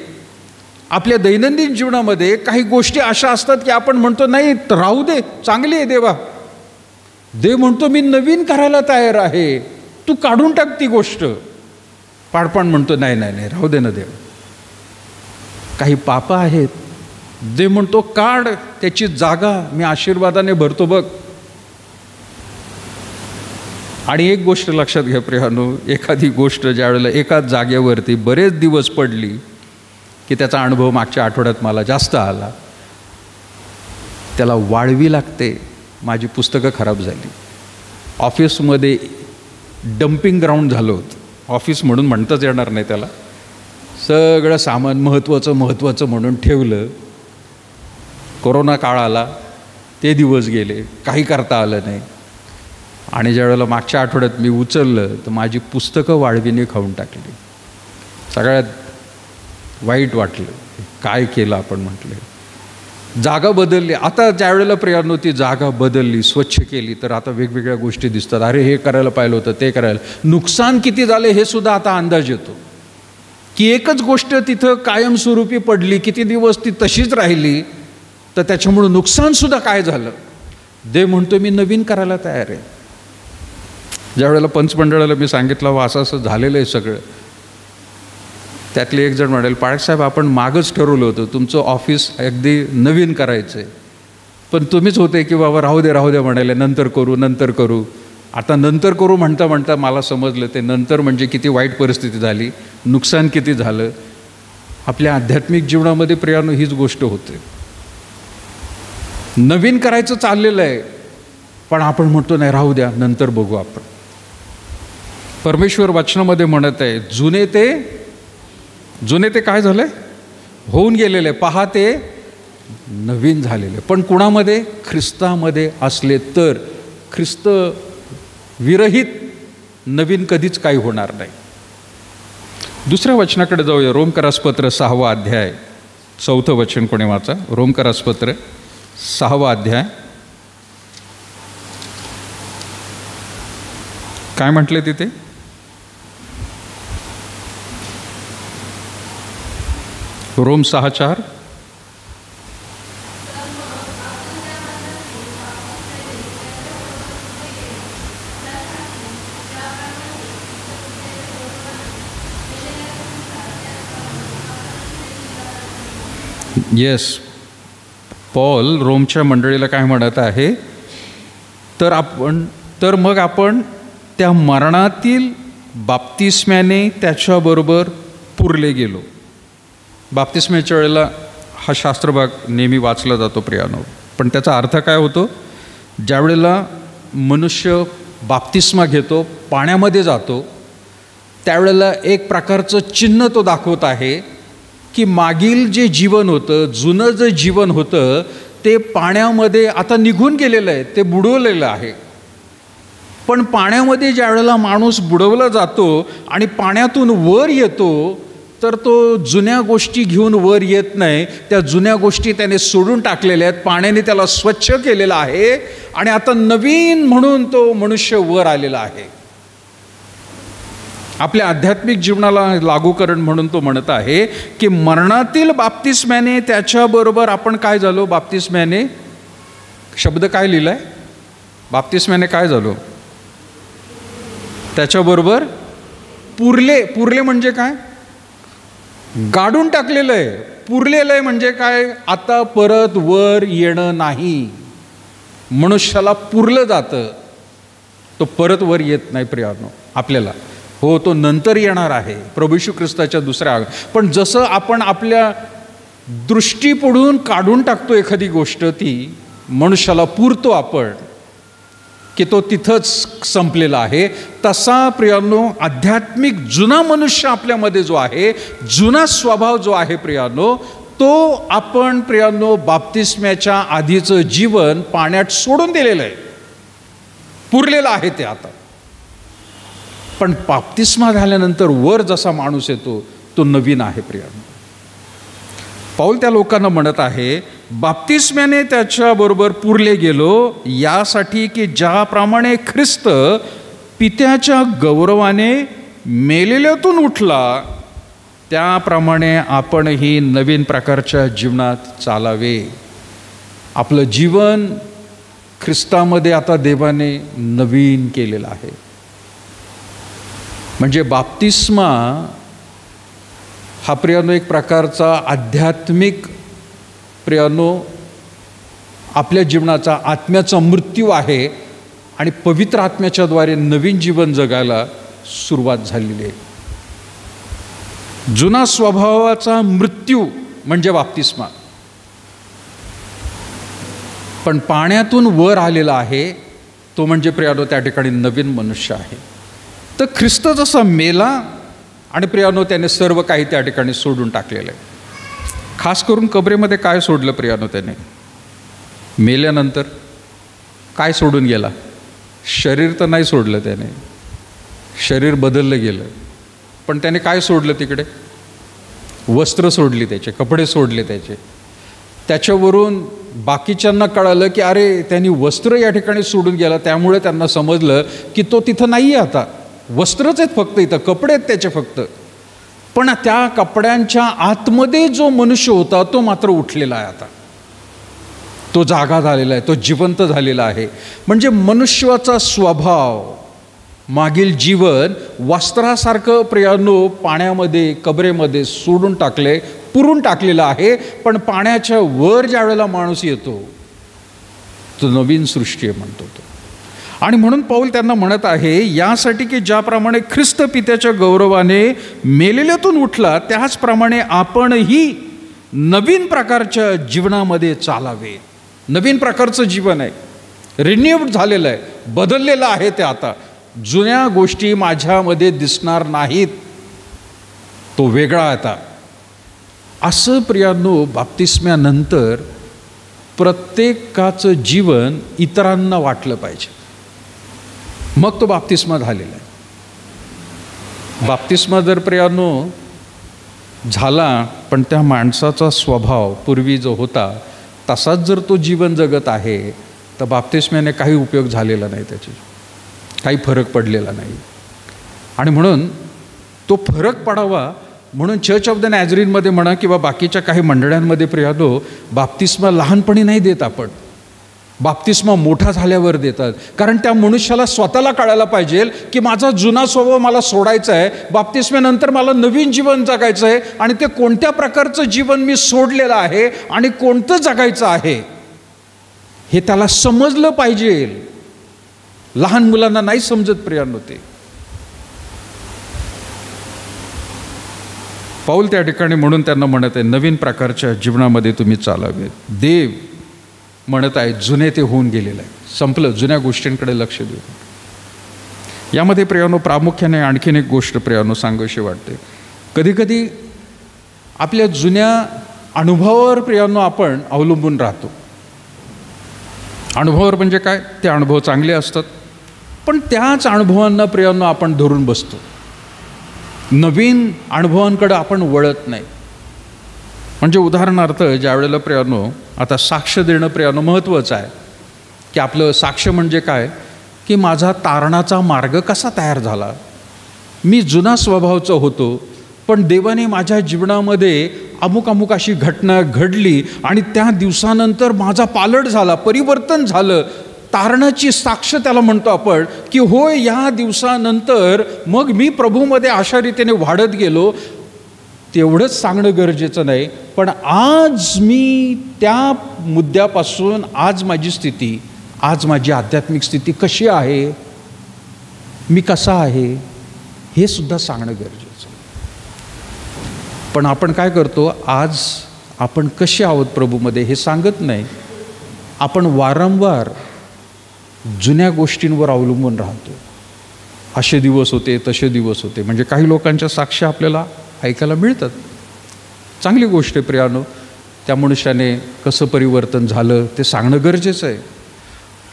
S1: आपल्या दैनंदिन जीवनामध्ये काही गोष्टी अशा असतात की आपण म्हणतो नाही राहू दे, चांगली आहे देवा. देव म्हणतो मी नवीन करायला तयार आहे, तू काढून टाक ती गोष्ट. पाडपाण म्हणतो नाही नाही नाही राहू दे ना देव. काही पापं आहेत, देव म्हणतो काढ, त्याची जागा मी आशीर्वादाने भरतो बघ. आणि एक गोष्ट लक्षात घ्या प्रियानो, एखादी गोष्ट ज्या वेळेला एकाच जागेवरती बरेच दिवस पडली की त्याचा अनुभव मागच्या आठवड्यात मला जास्त आला, त्याला वाळवी लागते. माझी पुस्तकं खराब झाली. ऑफिसमध्ये डम्पिंग ग्राउंड झालं होतं. ऑफिस म्हणून म्हणताच येणार नाही त्याला. सगळं सामान महत्त्वाचं म्हणून ठेवलं. कोरोना काळ आला, ते दिवस गेले, काही करता आलं नाही. आणि ज्या वेळेला मागच्या आठवड्यात मी उचललं तर माझी पुस्तकं वाळवीने खाऊन टाकली. सगळ्यात वाईट वाटलं. काय केलं आपण म्हटलं. जागा बदलली. आता ज्या वेळेला प्रियानो ती जागा बदलली, स्वच्छ केली, तर आता वेगवेगळ्या गोष्टी दिसतात. अरे हे करायला पाहिलं होतं, ते करायला. नुकसान किती झाले हे सुद्धा आता अंदाज येतो की एकच गोष्ट तिथं कायमस्वरूपी पडली, किती दिवस ती तशीच राहिली, तर त्याच्यामुळं नुकसानसुद्धा काय झालं. देव म्हणतो मी नवीन करायला तयार आहे. ज्या वेळेला पंचमंडळाला मी सांगितलं असं झालेलं आहे सगळं, त्यातले एक जण म्हणाले, पाळकसाहेब आपण मागच ठरवलं होतं तुमचं ऑफिस अगदी नवीन करायचं आहे, पण तुम्हीच होते की बाबा राहू द्या म्हणाले, नंतर करू. आता नंतर करू म्हणता म्हणता मला समजलं ते नंतर म्हणजे किती वाईट परिस्थिती झाली, नुकसान किती झालं. आपल्या आध्यात्मिक जीवनामध्ये प्रियानो हीच गोष्ट होते. नवीन करायचं चाललेलं आहे, पण आपण म्हणतो नाही राहू द्या, नंतर बघू आपण. परमेश्वर वचनामध्ये म्हणत आहे जुने ते काय झालंय, होऊन गेलेले, पहा ते नवीन झालेले. पण कुणामध्ये? ख्रिस्तामध्ये असले तर. ख्रिस्त विरहित नवीन कधीच काही होणार नाही. दुसऱ्या वचनाकडे जाऊया. रोमकरासपत्र 6वा अध्याय 4थं वचन कोणी वाचा. रोमकरासपत्र 6वा अध्याय काय म्हटले तिथे? रोम 6:4. येस, पॉल रोमच्या मंडळीला काय म्हणत आहे, तर मग आपण त्या मरणातील बाप्तिस्म्याने त्याच्याबरोबर पुरले गेलो. बाप्तिस्म्याच्या वेळेला हा शास्त्रभाग नेहमी वाचला जातो प्रियानो, पण त्याचा अर्थ काय होतो? ज्या वेळेला मनुष्य बाप्तिस्मा घेतो, पाण्यामध्ये जातो, त्यावेळेला एक प्रकारचं चिन्ह तो दाखवत आहे की मागील जे जीवन होतं, जुनं जे जीवन होतं ते पाण्यामध्ये आता निघून गेलेलं आहे, ते बुडवलेलं आहे. पण पाण्यामध्ये ज्या वेळेला माणूस बुडवला जातो आणि पाण्यातून वर येतो, तर तो जुन्या गोष्टी घेऊन वर येत नाही. त्या जुन्या गोष्टी त्याने सोडून टाकलेल्या आहेत, पाण्याने त्याला स्वच्छ केलेलं आहे आणि आता नवीन म्हणून तो मनुष्य वर आलेला आहे. आपल्या आध्यात्मिक जीवनाला लागूकरण म्हणून तो म्हणत आहे की मरणातील बाप्तिस्म्याने त्याच्याबरोबर आपण काय झालो? बाप्तिस्म्याने शब्द काय लिहिलाय? बाप्तिस्म्याने काय झालो? त्याच्याबरोबर पुरले म्हणजे काय? गाडून टाकलेलं आहे. पुरलेलं आहे म्हणजे काय? आता परत वर येणं नाही. मनुष्याला पुरलं जातं, तो परत वर येत नाही प्रियानो आपल्याला. हो, तो नंतर येणार आहे प्रभू येशू ख्रिस्ताच्या दुसऱ्या. पण जसं आपण आपल्या दृष्टीपुढून काढून टाकतो एखादी गोष्ट, ती मनुष्याला पुरतो आपण की तो तिथंच संपलेला आहे, तसा प्रियानो आध्यात्मिक जुना मनुष्य आपल्यामध्ये जो आहे, जुना स्वभाव जो आहे प्रियानो, तो आपण प्रियानो बाप्तिस्म्याच्या आधीचं जीवन पाण्यात सोडून दिलेलं आहे, पुरलेलं आहे ते आता. पण बाप्तिस्मा झाल्यानंतर वर जसा माणूस येतो तो नवीन आहे प्रियानो. पाऊल त्या लोकांना म्हणत आहे, बाप्तिस्म्याने त्याच्याबरोबर पुरले गेलो यासाठी की ज्याप्रमाणे ख्रिस्त पित्याच्या गौरवाने मेलेल्यातून उठला, त्याप्रमाणे आपणही नवीन प्रकारच्या जीवनात चालावे. आपलं जीवन ख्रिस्तामध्ये आता देवाने नवीन केलेलं आहे. म्हणजे बाप्तिस्मा हा प्रियानो एक प्रकारचा आध्यात्मिक प्रियानो आपल्या जीवनाचा आत्म्याचा मृत्यू आहे. आणि पवित्र आत्म्याच्या द्वारे नवीन जीवन जगायला सुरुवात झालेली आहे. जुना स्वभावाचा मृत्यू म्हणजे बाप्तिस्मा, पण पाण्यातून वर आलेला आहे तो म्हणजे प्रियानो त्या ठिकाणी नवीन मनुष्य आहे. तर ख्रिस्त जसा मेला आणि प्रियानो त्याने सर्व काही त्या ठिकाणी सोडून टाकलेलं आहे. खास करून कबरेमध्ये काय सोडलं प्रियानो त्याने? मेल्यानंतर काय सोडून गेला? शरीर तर नाही सोडलं त्याने, शरीर बदललं गेलं, पण त्याने काय सोडलं तिकडे? वस्त्र सोडली, त्याचे कपडे सोडले त्याचे. त्याच्यावरून बाकीच्यांना कळालं की अरे त्यांनी वस्त्र या ठिकाणी सोडून गेला, त्यामुळे त्यांना समजलं की तो तिथं नाही आहे. आता वस्त्रच आहेत फक्त, इथं कपडे आहेत त्याचे फक्त. पण त्या कपड्यांच्या आतमध्ये जो मनुष्य होता तो मात्र उठलेला आहे. आता तो जागा झालेला आहे, तो जिवंत झालेला आहे. म्हणजे मनुष्याचा स्वभाव, मागील जीवन वस्त्रासारखं प्रियानो पाण्यामध्ये कबरेमध्ये सोडून टाकले, पुरून टाकलेलं आहे. पण पाण्याच्या वर ज्या वेळेला माणूस येतो तो नवीन सृष्टी आहे म्हणतो तो. आणि म्हणून पौल त्यांना म्हणत आहे, यासाठी की ज्याप्रमाणे ख्रिस्त पित्याच्या गौरवाने मेलेल्यातून उठला, त्याचप्रमाणे आपणही नवीन प्रकारच्या जीवनामध्ये चालावे. नवीन प्रकारचं जीवन आहे, रिन्यूड झालेलं आहे, बदललेलं आहे ते. आता जुन्या गोष्टी माझ्यामध्ये दिसणार नाहीत, तो वेगळा आता. असं प्रियांनो बाप्तिस्म्यानंतर प्रत्येकाचं जीवन इतरांना वाटलं पाहिजे, मग तो बाप्तिस्मा झालेला आहे. बाप्तिस्मा जर प्रियांनो झाला पण त्या माणसाचा स्वभाव पूर्वी जो होता तसाच जर तो जीवन जगत आहे तर बाप्तिस्म्याने काही उपयोग झालेला नाही, त्याची काही फरक पडलेला नाही. आणि म्हणून तो फरक पडावा म्हणून चर्च ऑफ द नॅझरीनमध्ये म्हणा किंवा बाकीच्या काही मंडळांमध्ये प्रियानो बाप्तिस्मा लहानपणी नाही देत आपण, बाप्तिस्मा मोठा झाल्यावर देतात. कारण त्या मनुष्याला स्वतःला कळायला पाहिजे की माझा जुना स्वभाव मला सोडायचा आहे, बाप्तिस्म्यानंतर मला नवीन जीवन जगायचं आहे. आणि ते कोणत्या प्रकारचं जीवन मी सोडलेलं आहे आणि कोणतं जगायचं आहे हे त्याला समजलं पाहिजे. लहान मुलांना नाही समजत प्रियांनो ते. पौल त्या ठिकाणी म्हणून त्यांना म्हणत आहे, नवीन प्रकारच्या जीवनामध्ये तुम्ही चालावे. देव म्हणत आहे जुने ते होऊन गेलेलं आहे, संपलं, जुन्या गोष्टींकडे लक्ष देऊ. यामध्ये प्रियानो प्रामुख्याने आणखीन एक गोष्ट प्रियानो सांगावीशी वाटते. कधीकधी आपल्या जुन्या अनुभवावर प्रियानो आपण अवलंबून राहतो. अनुभवावर म्हणजे काय? ते अनुभव चांगले असतात, पण त्याच अनुभवांना प्रियानो आपण धरून बसतो, नवीन अनुभवांकडे आपण वळत नाही. म्हणजे उदाहरणार्थ ज्या वेळेला प्रियानो आता साक्ष देणं प्रियानो महत्त्वाचं आहे, की आपलं साक्ष म्हणजे काय, की माझा तारणाचा मार्ग कसा तयार झाला. मी जुना स्वभावाचा होतो, पण देवाने माझ्या जीवनामध्ये अमुक अमुक अशी घटना घडली आणि त्या दिवसानंतर माझा पालट झाला, परिवर्तन झालं. तारणाची साक्ष त्याला म्हणतो आपण, की होय या दिवसानंतर मग मी प्रभूमध्ये अशा रीतीने वाढत गेलो. तेवढंच सांगणं गरजेचं नाही, पण आज मी त्या मुद्द्यापासून आज माझी स्थिती, आज माझी आध्यात्मिक स्थिती कशी आहे, मी कसा आहे हे सुद्धा सांगणं गरजेचं. पण आपण काय करतो, आज आपण कसे आहोत प्रभूमध्ये हे सांगत नाही. आपण वारंवार जुन्या गोष्टींवर अवलंबून राहतो. असे दिवस होते, तसे दिवस होते. म्हणजे काही लोकांच्या साक्ष्या आपल्याला ऐकायला मिळतात. चांगली गोष्ट आहे प्रियानो, त्या मनुष्याने कसं परिवर्तन झालं ते सांगणं गरजेचं आहे.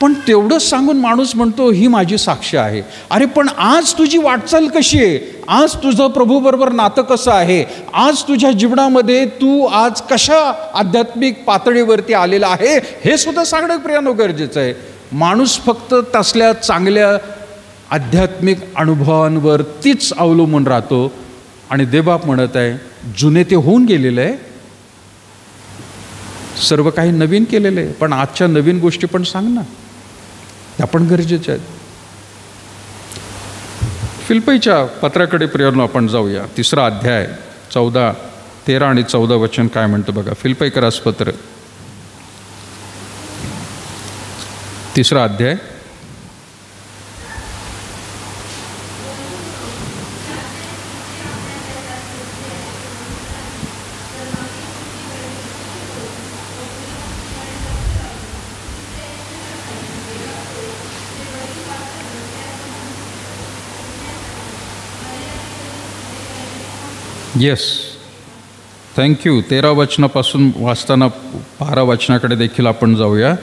S1: पण तेवढंच सांगून माणूस म्हणतो ही माझी साक्ष आहे. अरे पण आज तुझी वाटचाल कशी आहे, आज तुझं प्रभूबरोबर नातं कसं आहे, आज तुझ्या जीवनामध्ये तू आज कशा आध्यात्मिक पातळीवरती आलेला आहे हे सुद्धा सांगणं प्रियानो गरजेचं आहे. माणूस फक्त तसल्या चांगल्या आध्यात्मिक अनुभवांवरतीच अवलंबून राहतो. आणि देवबाप म्हणत आहे जुने ते होऊन गेलेलं आहे, सर्व काही नवीन केलेलं आहे. पण आजच्या नवीन गोष्टी पण सांग ना, त्या पण गरजेच्या आहेत. फिलिप्पीच्या पत्राकडे प्रियानो आपण जाऊया. 3रा अध्याय 13 आणि 14 वचन काय म्हणतं बघा. फिलिप्पीकरास पत्र 3रा अध्याय येस, थँक्यू. 13 वचनापासून वाचताना 12 वचनाकडे देखील आपण जाऊया.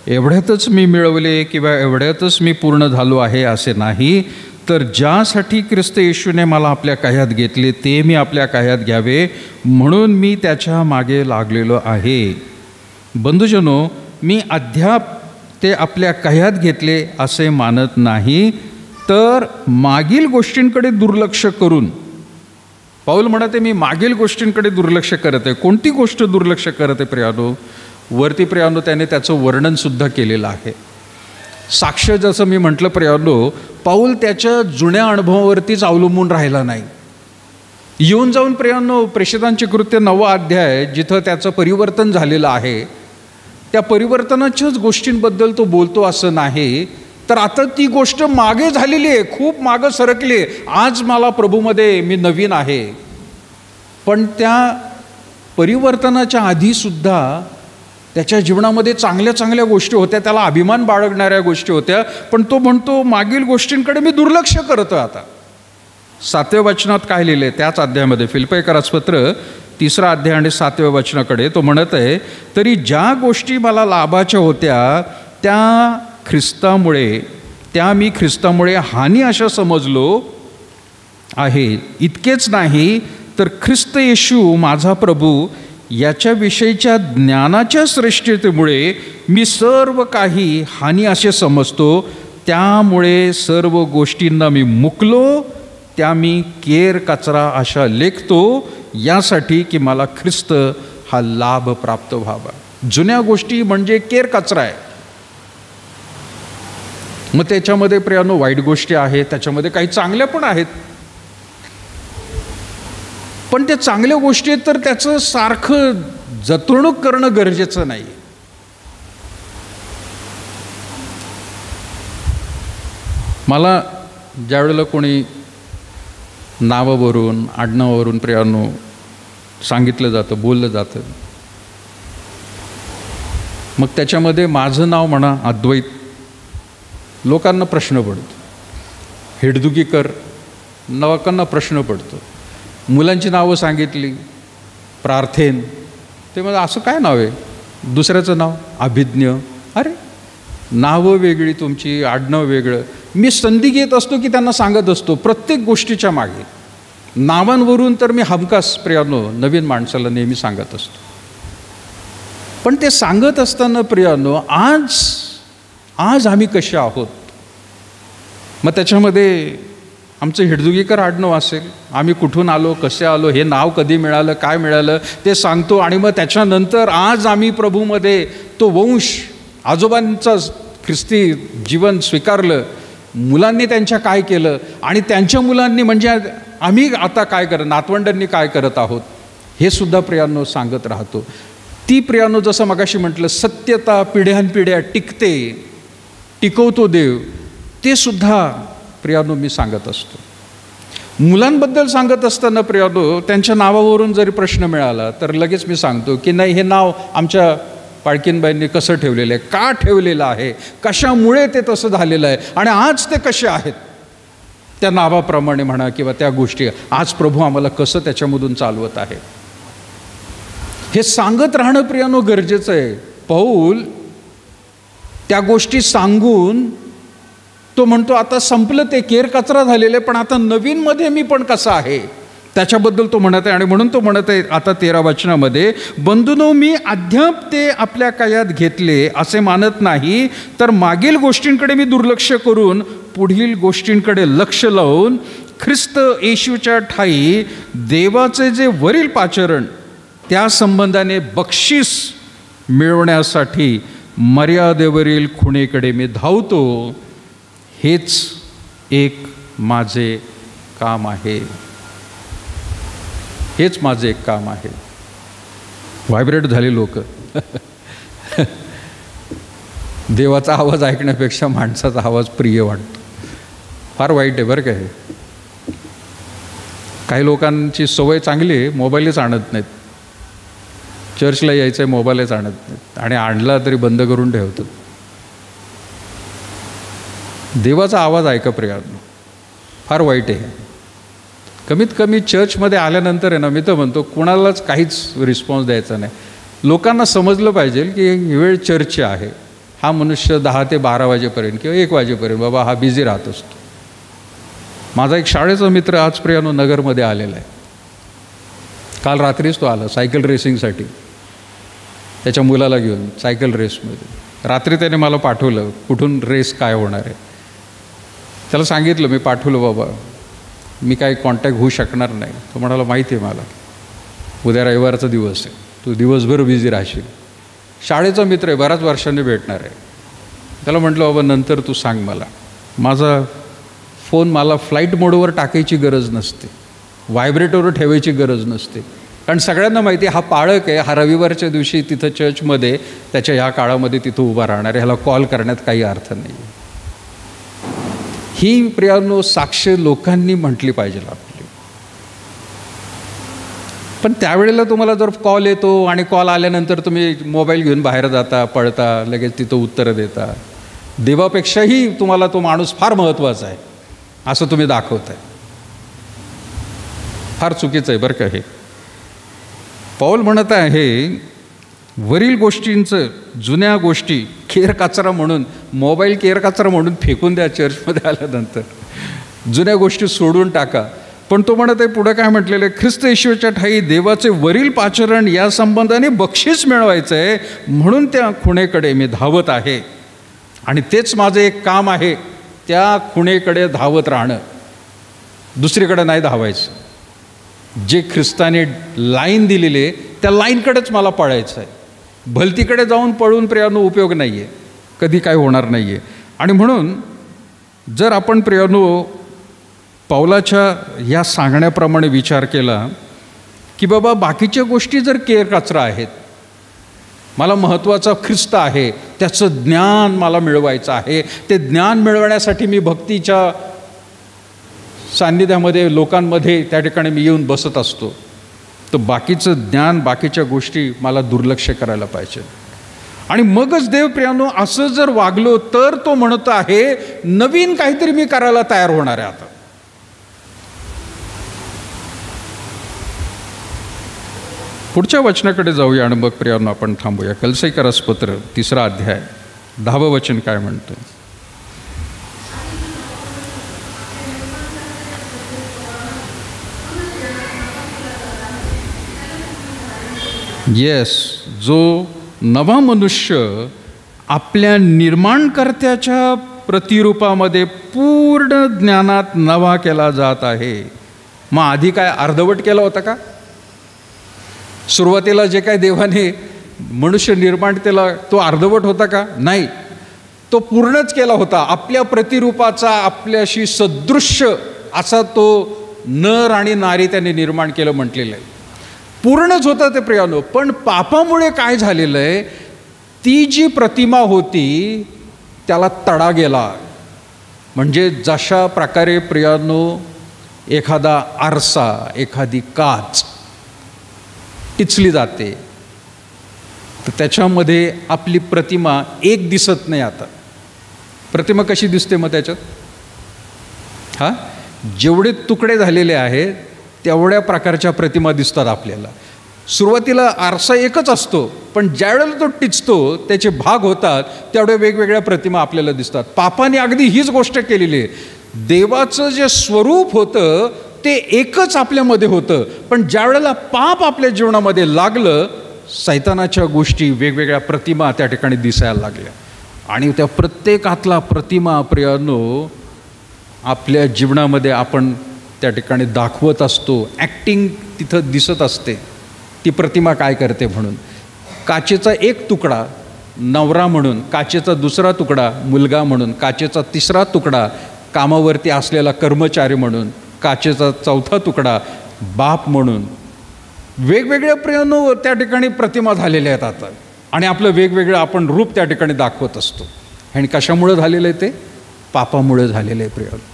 S1: एवढ्यातच मी मिळवले किंवा एवढ्यातच मी पूर्ण झालो आहे असे नाही, तर ज्यासाठी ख्रिस्त येशूने मला आपल्या काह्यात घेतले ते मी आपल्या काह्यात घ्यावे म्हणून मी त्याच्या मागे लागलेलो आहे. बंधुजनो, मी अद्याप ते आपल्या काह्यात घेतले असे मानत नाही, तर मागील गोष्टींकडे दुर्लक्ष करून, पाऊल म्हणते मी मागील गोष्टींकडे दुर्लक्ष करत आहे. कोणती गोष्ट दुर्लक्ष करत आहे प्रियानो? वरती प्रियानो त्याने त्याचं वर्णनसुद्धा केलेलं आहे. साक्ष जसं मी म्हटलं प्रियानो, पाऊल त्याच्या जुन्या अनुभवावरतीच अवलंबून राहिला नाही. येऊन जाऊन प्रियानो प्रेषितांचे कृत्य 9 अध्याय जिथं त्याचं परिवर्तन झालेलं आहे, त्या परिवर्तनाच्याच गोष्टींबद्दल तो बोलतो असं नाही, तर आता ती गोष्ट मागे झालेली आहे, खूप मागं सरकली आहे. आज मला प्रभूमध्ये मी नवीन आहे. पण त्या परिवर्तनाच्या आधीसुद्धा त्याच्या जीवनामध्ये चांगल्या चांगल्या गोष्टी होत्या, त्याला अभिमान बाळगणाऱ्या गोष्टी होत्या. पण तो म्हणतो मागील गोष्टींकडे मी दुर्लक्ष करतो. आता 7व्या वचनात काय लिहिलं आहे त्याच अध्यायामध्ये, फिलिप्पीकरास पत्र 3 अध्याय आणि 7व्या वचनाकडे तो म्हणत आहे, तरी ज्या गोष्टी मला लाभाच्या होत्या त्या मी ख्रिस्तामुळे हानी अशा समजलो आहे. इतकेच नाही, तर ख्रिस्त येशू माझा प्रभू याच्याविषयीच्या ज्ञानाच्या श्रेष्ठतेमुळे मी सर्व काही हानी असे समजतो. त्यामुळे सर्व गोष्टींना मी मुकलो, त्या मी केर कचरा अशा लेखतो, यासाठी की मला ख्रिस्त हा लाभ प्राप्त व्हावा. जुन्या गोष्टी म्हणजे केर कचरा आहे. मग त्याच्यामध्ये प्रियानो वाईट गोष्टी आहेत, त्याच्यामध्ये काही चांगल्या पण आहेत. पण त्या चांगल्या गोष्टी आहेत तर त्याचं सारखं जतवणूक करणं गरजेचं नाही. मला ज्यावेळेला कोणी नावावरून आडनावावरून प्रियानो सांगितलं जातं, बोललं जातं, मग त्याच्यामध्ये माझं नाव म्हणा अद्वैत, लोकांना प्रश्न पडतो. हेडदुगीकर, लोकांना प्रश्न पडतो. मुलांची नावं सांगितली, प्रार्थेन, ते मला असं काय नाव आहे? दुसऱ्याचं नाव अभिज्ञ. अरे नावं वेगळी, तुमची आडनाव वेगळं. मी संधी घेत असतो की त्यांना सांगत असतो प्रत्येक गोष्टीच्या मागे. नावांवरून तर मी हमखास प्रियानो नवीन माणसाला नेहमी सांगत असतो. पण ते सांगत असताना प्रियानो आज आम्ही कसे आहोत, मग त्याच्यामध्ये आमचं हेडदुगीकर आडनाव असेल, आम्ही कुठून आलो, कसे आलो, हे नाव कधी मिळालं, काय मिळालं ते सांगतो. आणि मग त्याच्यानंतर आज आम्ही प्रभूमध्ये तो वंश, आजोबांचं ख्रिस्ती जीवन स्वीकारलं, मुलांनी त्यांच्या काय केलं आणि त्यांच्या मुलांनी म्हणजे आम्ही आता काय करत, नातवंडांनी काय करत आहोत, हे सुद्धा प्रियानो सांगत राहतो. ती प्रियानो जसं मगाशी म्हटलं, सत्यता पिढ्यानपिढ्या टिकते, टिकवतो देव, ते सुद्धा प्रियानो मी सांगत असतो. मुलांबद्दल सांगत असताना प्रियानो त्यांच्या नावावरून जरी प्रश्न मिळाला तर लगेच मी सांगतो की नाही, हे नाव आमच्या पाळकीनबाईंनी कसं ठेवलेलं आहे, का ठेवलेलं आहे, कशामुळे ते तसं झालेलं आहे आणि आज ते कसे आहेत, त्या नावाप्रमाणे म्हणा किंवा त्या गोष्टी आज प्रभू आम्हाला कसं त्याच्यामधून चालवत आहे, हे सांगत राहणं प्रियानो गरजेचं आहे. पौल त्या गोष्टी सांगून तो म्हणतो आता संपलं, ते केर कचरा झालेले, पण आता नवीनमध्ये मी पण कसा आहे त्याच्याबद्दल तो म्हणत आहे. आणि म्हणून तो म्हणत आहे आता 13 वचनामध्ये, बंधूनो मी अद्याप ते आपल्या कायात घेतले असे मानत नाही, तर मागील गोष्टींकडे मी दुर्लक्ष करून पुढील गोष्टींकडे लक्ष लावून ख्रिस्त येशूच्या ठाई देवाचे जे वरील पाचरण त्या संबंधाने बक्षीस मिळवण्यासाठी मर्यादेवरील खुणेकडे मी धावतो. हेच एक माझे काम आहे, हेच माझे एक काम आहे. व्हायब्रेट झाले लोक. देवाचा आवाज ऐकण्यापेक्षा माणसाचा आवाज प्रिय वाटतो. फार वाईट आहे बरं का हे. काही लोकांची सवय चांगली आहे, मोबाईलच आणत नाहीत. चर्चला यायचं आहे, मोबाईलच आणत नाहीत आणि आणला तरी बंद करून ठेवतात. देवाचा आवाज ऐका प्रियानो, फार वाईट आहे. कमीत कमी चर्चमध्ये आल्यानंतर आहे ना, मी तर म्हणतो कुणालाच काहीच रिस्पॉन्स द्यायचा नाही. लोकांना समजलं पाहिजे की ही वेळ चर्चची आहे. हा मनुष्य 10 ते 12 वाजेपर्यंत किंवा 1 वाजेपर्यंत बाबा हा बिझी राहत असतो. माझा एक शाळेचा मित्र आज प्रियानो नगरमध्ये आलेला आहे. काल रात्रीच तो आला सायकल रेसिंगसाठी, त्याच्या मुलाला घेऊन सायकल रेसमध्ये. रात्री त्याने मला पाठवलं कुठून रेस काय होणार आहे. त्याला सांगितलं, मी पाठवलं बाबा मी काही कॉन्टॅक्ट होऊ शकणार नाही. तो म्हणाला माहिती आहे मला, उद्या रविवारचा दिवस आहे, तू दिवसभर बिझी राहशील. शाळेचा मित्र आहे, बऱ्याच वर्षांनी भेटणार आहे. त्याला म्हटलं बाबा नंतर तू सांग मला. माझा फोन मला फ्लाईट मोडवर टाकायची गरज नसते, व्हायब्रेटरवर ठेवायची गरज नसते, कारण सगळ्यांना माहिती आहे हा पाळक आहे, हा रविवारच्या दिवशी तिथं चर्चमध्ये त्याच्या ह्या काळामध्ये तिथं उभा राहणार आहे, ह्याला कॉल करण्यात काही अर्थ नाही. ही प्रियानो साक्ष लोकांनी म्हटली पाहिजे आपली. पण त्यावेळेला तुम्हाला जर कॉल येतो आणि कॉल आल्यानंतर तुम्ही मोबाईल घेऊन बाहेर जाता, पळता, लगेच तिथं उत्तरं देता. देवापेक्षाही तुम्हाला तो माणूस फार महत्त्वाचा आहे असं तुम्ही दाखवताय. फार चुकीचं आहे बरं का हे. पौल म्हणत आहे वरील गोष्टींचं, जुन्या गोष्टी केर कचरा म्हणून, मोबाईल केर कचरा म्हणून फेकून द्या चर्चमध्ये आल्यानंतर, जुन्या गोष्टी सोडून टाका. पण तो म्हणत आहे पुढं काय म्हटलेलं आहे, ख्रिस्त येशूच्या ठाई देवाचे वरील पाचरण या संबंधाने बक्षीस मिळवायचं आहे म्हणून त्या खुणेकडे मी धावत आहे. आणि तेच माझं एक काम आहे, त्या खुणेकडे धावत राहणं, दुसरीकडे नाही धावायचं. जे ख्रिस्ताने लाईन दिलेले त्या लाईनकडेच मला पळायचं आहे. भलतीकडे जाऊन पळून प्रियानो उपयोग नाही आहे, कधी काय होणार नाही आहे. आणि म्हणून जर आपण प्रियानो पौलाच्या या सांगण्याप्रमाणे विचार केला की बाबा बाकीच्या गोष्टी जर केर कचरा आहेत, मला महत्त्वाचा ख्रिस्त आहे, त्याचं ज्ञान मला मिळवायचं आहे, ते ज्ञान मिळवण्यासाठी मी भक्तीच्या सान्निध्यामध्ये लोकांमध्ये त्या ठिकाणी मी येऊन बसत असतो, तर बाकीचं ज्ञान, बाकीच्या गोष्टी मला दुर्लक्ष करायला पाहिजे. आणि मगच देव प्रियानो असं जर वागलो तर तो म्हणत आहे नवीन काहीतरी मी करायला तयार होणार आहे. आता पुढच्या वचनाकडे जाऊया आणि मग प्रियानो आपण थांबूया. कलसीकरास पत्र 3 अध्याय 10 वचन काय म्हणतं. येस, जो नवा मनुष्य आपल्या निर्माणकर्त्याच्या प्रतिरूपामध्ये पूर्ण ज्ञानात नवा केला जात आहे. मग आधी काय अर्धवट केला होता का? सुरुवातीला जे काय देवाने मनुष्य निर्माण केला तो अर्धवट होता का? नाही, तो पूर्णच केला होता. आपल्या प्रतिरूपाचा, आपल्याशी सदृश्य असा तो नर आणि नारी त्याने निर्माण केलं म्हटलेलं आहे. पूर्णच होतं ते प्रियानो. पण पापामुळे काय झालेलं आहे, ती जी प्रतिमा होती त्याला तडा गेला. म्हणजे जशा प्रकारे प्रियानो एखादा आरसा, एखादी काच टिचली जाते तर त्याच्यामध्ये आपली प्रतिमा एक दिसत नाही. आता प्रतिमा कशी दिसते मग त्याच्यात? जेवढे तुकडे झालेले आहेत तेवढ्या प्रकारच्या प्रतिमा दिसतात आपल्याला. सुरुवातीला आरसा एकच असतो, पण ज्यावेळेला तो टिचतो त्याचे भाग होतात तेवढ्या वेगवेगळ्या प्रतिमा आपल्याला दिसतात. पापाने अगदी हीच गोष्ट केलेली आहे. देवाचं जे स्वरूप होतं ते एकच आपल्यामध्ये होतं, पण ज्यावेळेला पाप आपल्या जीवनामध्ये लागलं सैतानाच्या गोष्टी, वेगवेगळ्या प्रतिमा त्या ठिकाणी दिसायला लागल्या. आणि त्या प्रत्येकातला प्रतिमा प्रियानो आपल्या जीवनामध्ये आपण त्या ठिकाणी दाखवत असतो. ॲक्टिंग तिथं दिसत असते ती प्रतिमा काय करते म्हणून. काचेचा एक तुकडा नवरा म्हणून, काचेचा दुसरा तुकडा मुलगा म्हणून, काचेचा तिसरा तुकडा कामावरती असलेला कर्मचारी म्हणून, काचेचा चौथा तुकडा बाप म्हणून, वेगवेगळ्या प्रियानो त्या ठिकाणी प्रतिमा झालेल्या आहेत आता. आणि आपलं वेगवेगळं आपण रूप त्या ठिकाणी दाखवत असतो. आणि कशामुळे झालेलं आहे ते? पापामुळे झालेलं आहे प्रियानो.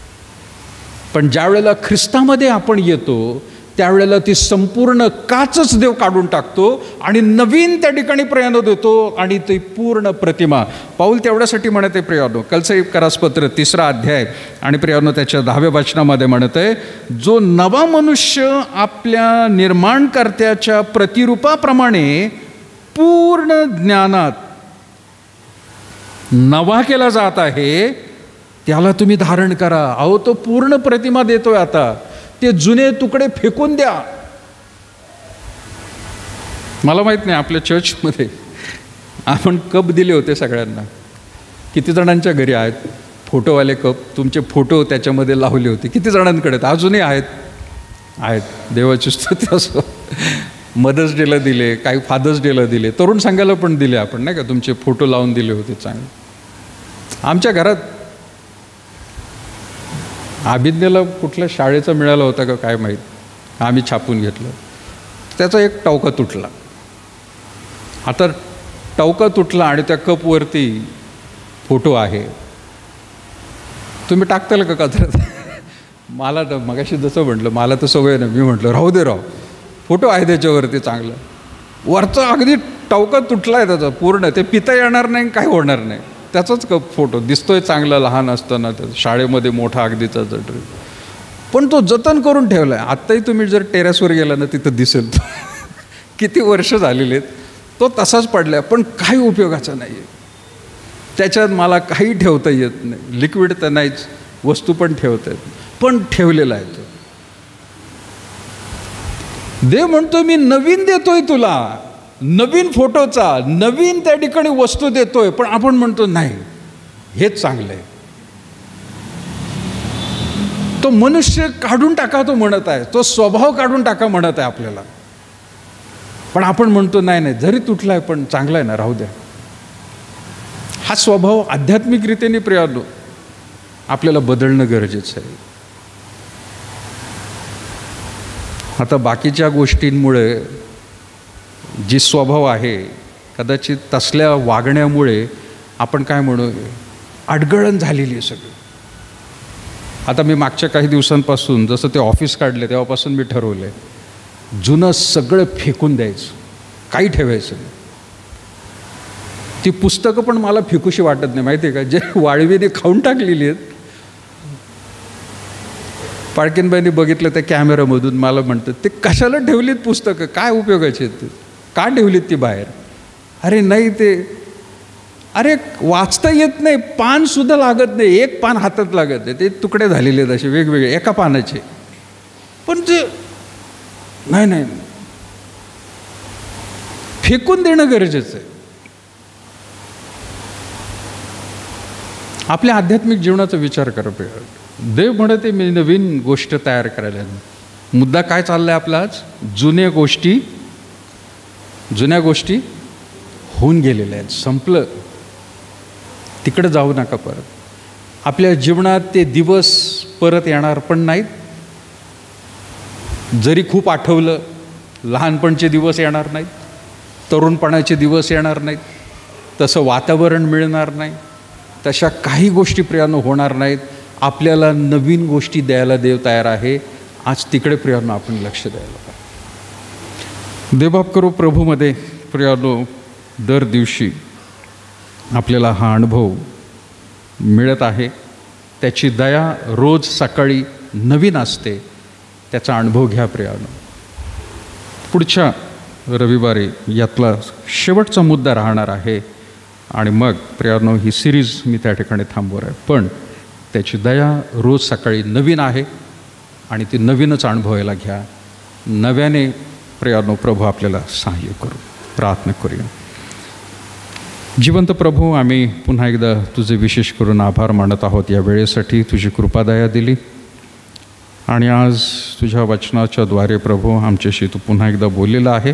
S1: पण ज्या वेळेला ख्रिस्तामध्ये आपण येतो त्यावेळेला ती संपूर्ण काचच देव काढून टाकतो आणि नवीन त्या ठिकाणी प्रियानो देतो आणि ती पूर्ण प्रतिमा. पाऊल तेवढ्यासाठी म्हणत आहे प्रियानो, कलसीकरासपत्र 3 अध्याय आणि प्रियानो त्याच्या 10व्या वचनामध्ये म्हणत आहे, जो नवा मनुष्य आपल्या निर्माणकर्त्याच्या प्रतिरूपाप्रमाणे पूर्ण ज्ञानात नवा केला जात आहे, त्याला तुम्ही धारण करा. अहो, तो पूर्ण प्रतिमा देतोय. आता ते जुने तुकडे फेकून द्या. मला माहीत नाही, आपल्या चर्चमध्ये आपण कप दिले होते सगळ्यांना. किती जणांच्या घरी आहेत फोटोवाले कप? तुमचे फोटो त्याच्यामध्ये लावले होते. किती जणांकडे? अजूनही आहेत. देवाची स्तुती असो. मदर्स डेला दिले, काही फादर्स डेला दिले, तरुण संघाला पण दिले आपण, नाही का? तुमचे फोटो लावून दिले होते चांगले. आमच्या घरात अभिज्ञाला कुठल्या शाळेचा मिळाला होता का काय माहीत, आम्ही छापून घेतलं. त्याचा एक टवका तुटला. आता टवका तुटला आणि त्या कपवरती फोटो आहे. तुम्ही टाकताल का कचऱ्यात? मला तर मगाशी जसं म्हटलं, मला तर सवय नाही. मी म्हटलं राहू दे राव, फोटो आहे त्याच्यावरती चांगलं. वरचा अगदी टवका तुटला आहे त्याचा पूर्ण. ते पिता येणार नाही, काय होणार नाही. त्याचाच कप फोटो दिसतोय चांगला लहान असताना, त्या शाळेमध्ये मोठा अगदीचा जटरी, पण तो जतन करून ठेवला आहे. आत्ताही तुम्ही जर टेरेसवर गेला ना, तिथं दिसेल. किती वर्ष झालेली आहेत, तो तसाच पडला. पण काही उपयोगाचा नाही आहे त्याच्यात. मला काही ठेवता येत नाही. लिक्विड तर नाहीच, वस्तू पण ठेवता येत, पण ठेवलेला आहे तो. देव म्हणतो मी नवीन देतोय तुला, नवीन फोटोचा, नवीन त्या ठिकाणी वस्तू देतोय. पण आपण म्हणतो नाही, हेच चांगलं आहे. तो मनुष्य काढून टाका तो म्हणत आहे, तो स्वभाव काढून टाका म्हणत आहे आपल्याला. पण आपण म्हणतो नाही नाही, जरी तुटला आहे पण चांगला आहे ना, राहू द्या. हा स्वभाव आध्यात्मिक रीतीने प्रियानो आपल्याला बदलणं गरजेचं आहे. आता बाकीच्या गोष्टींमुळे जी स्वभाव आहे, कदाचित तसल्या वागण्यामुळे आपण काय म्हणू, अडगळण झालेली आहे सगळी. आता मी मागच्या काही दिवसांपासून जसं ते ऑफिस काढले तेव्हापासून मी ठरवलं आहे, जुनं सगळं फेकून द्यायचं, काही ठेवायचं नाही. ती पुस्तकं पण मला फेकूशी वाटत नाही, माहिती आहे का, जे वाळवीने खाऊन टाकलेली आहेत. पाळकीनबाईंनी बघितलं त्या कॅमेरामधून, मला म्हणतात ते कशाला ठेवलीत पुस्तकं, काय उपयोगाची आहेत, का ठेवलीत ती बाहेर? अरे नाही, ते अरे वाचता येत नाही, पानसुद्धा लागत नाही, एक पान हातात लागत नाही, ते तुकडे झालेले आहेत असे वेगवेगळे एका पानाचे. पण ते नाही नाही, फेकून देणं गरजेचं आहे. आपल्या आध्यात्मिक जीवनाचा विचार करा. देव म्हणते मी नवीन गोष्ट तयार करायला. मुद्दा काय चाललाय आपला आज? जुन्या गोष्टी होऊन गेलेल्या आहेत, संपलं, तिकडे जाऊ नका परत. आपल्या जीवनात ते दिवस परत येणार पण नाहीत. जरी खूप आठवलं, लहानपणचे दिवस येणार नाहीत, तरुणपणाचे दिवस येणार नाहीत, तसं वातावरण मिळणार नाही, तशा काही गोष्टी प्रियानो होणार नाहीत. आपल्याला नवीन गोष्टी द्यायला देव तयार आहे. आज तिकडे प्रियानो आपण लक्ष द्यायला पाहिजे. देवबाप करू प्रभूमध्ये प्रियानो दर दिवशी आपल्याला हा अनुभव मिळत आहे. त्याची दया रोज सकाळी नवीन असते. त्याचा अनुभव घ्या प्रियानो. पुढच्या रविवारी यातला शेवटचा मुद्दा राहणार आहे आणि मग प्रियानो ही सिरीज मी त्या ठिकाणी थांबवणार आहे. पण त्याची दया रोज सकाळी नवीन आहे आणि ती नवीनच अनुभवायला घ्या. नव्याने प्रियानो प्रभू आपल्याला सहाय्य करू. प्रार्थना करूया. जिवंत प्रभू, आम्ही पुन्हा एकदा तुझे विशेष करून आभार मानत आहोत या वेळेसाठी. तुझी कृपादया दिली आणि आज तुझ्या वचनाच्याद्वारे प्रभू आमच्याशी तू पुन्हा एकदा बोललेला आहे.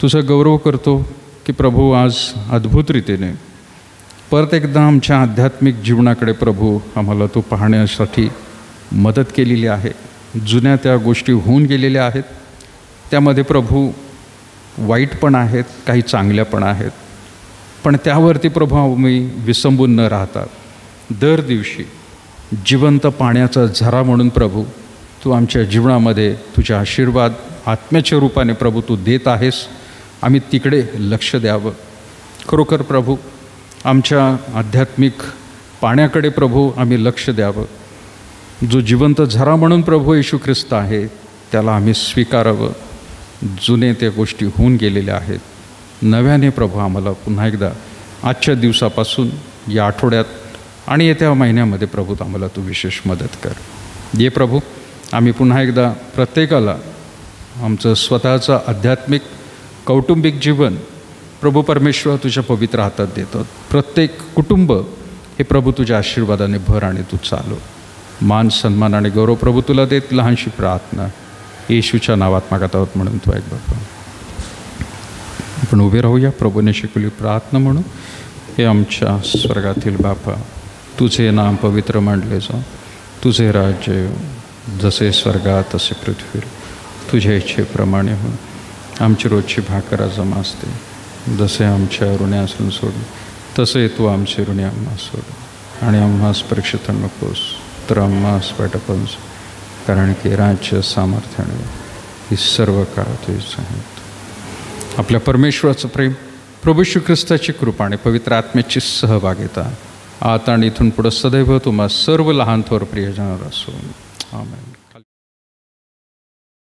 S1: तुझा गौरव करतो की प्रभू आज अद्भुत रीतीने परत एकदा आमच्या आध्यात्मिक जीवनाकडे प्रभू आम्हाला तू पाहण्यासाठी मदत केलेली आहे. जुन्या त्या गोष्टी होऊन गेलेल्या आहेत, त्यामध्ये प्रभू वाईट पण आहेत, काही चांगल्या पण आहेत. पण त्यावरती प्रभू आम्ही विसंबून न राहता दर दिवशी जिवंत पाण्याचा झरा म्हणून प्रभू तू आमच्या जीवनामध्ये तुझे आशीर्वाद आत्म्याच्या रूपाने प्रभू तू देत आहेस. आम्ही तिकडे लक्ष द्यावं. खरोखर प्रभू आमच्या आध्यात्मिक पाण्याकडे प्रभू आम्ही लक्ष द्यावं. जो जिवंत झरा म्हणून प्रभू येशू ख्रिस्त आहे त्याला आम्ही स्वीकारावं. जुने त्या गोष्टी होऊन गेलेल्या आहेत. नव्याने प्रभू आम्हाला पुन्हा एकदा आजच्या दिवसापासून या आठवड्यात आणि येत्या महिन्यामध्ये प्रभू आम्हाला तू विशेष मदत कर. ये प्रभू आम्ही पुन्हा एकदा प्रत्येकाला आमचं स्वतःचं आध्यात्मिक कौटुंबिक जीवन प्रभू परमेश्वर तुझ्या पवित्र हातात देतो. प्रत्येक कुटुंब हे प्रभू तुझ्या आशीर्वादाने भर आणि तू चालव. मान सन्मान आणि गौरव प्रभू तुला देत. लहानशी प्रार्थना येशूच्या नावात मागत आहोत म्हणून तू ऐक बाबा. आपण उभे राहूया. प्रभूने शिकवली प्रार्थना म्हणून. हे आमच्या स्वर्गातील बापा, तुझे नाम पवित्र मानले जाऊ. तुझे राज्य येऊ. जसे स्वर्गात तसे पृथ्वीवर. तुझ्या इच्छेप्रमाणे हो. आमची रोजची भाकर आज आम्हास दे. जसे आमच्या ऋणी असून सोड तसे तू आमचे ऋणी आम्हास सोड. आणि आम्हास परीक्षित नकोस तर आम्हास वाटपण. कारण की राज्य सामर्थ्याने ही सर्व काळ तुझीच आहेत. आपल्या परमेश्वराचं प्रेम, प्रभू येशू ख्रिस्ताची कृपा आणि पवित्र आत्म्याची सहभागिता आता आणि इथून पुढं सदैव तुम्हा सर्व लहान थोर प्रियजनावर असो. आमेन.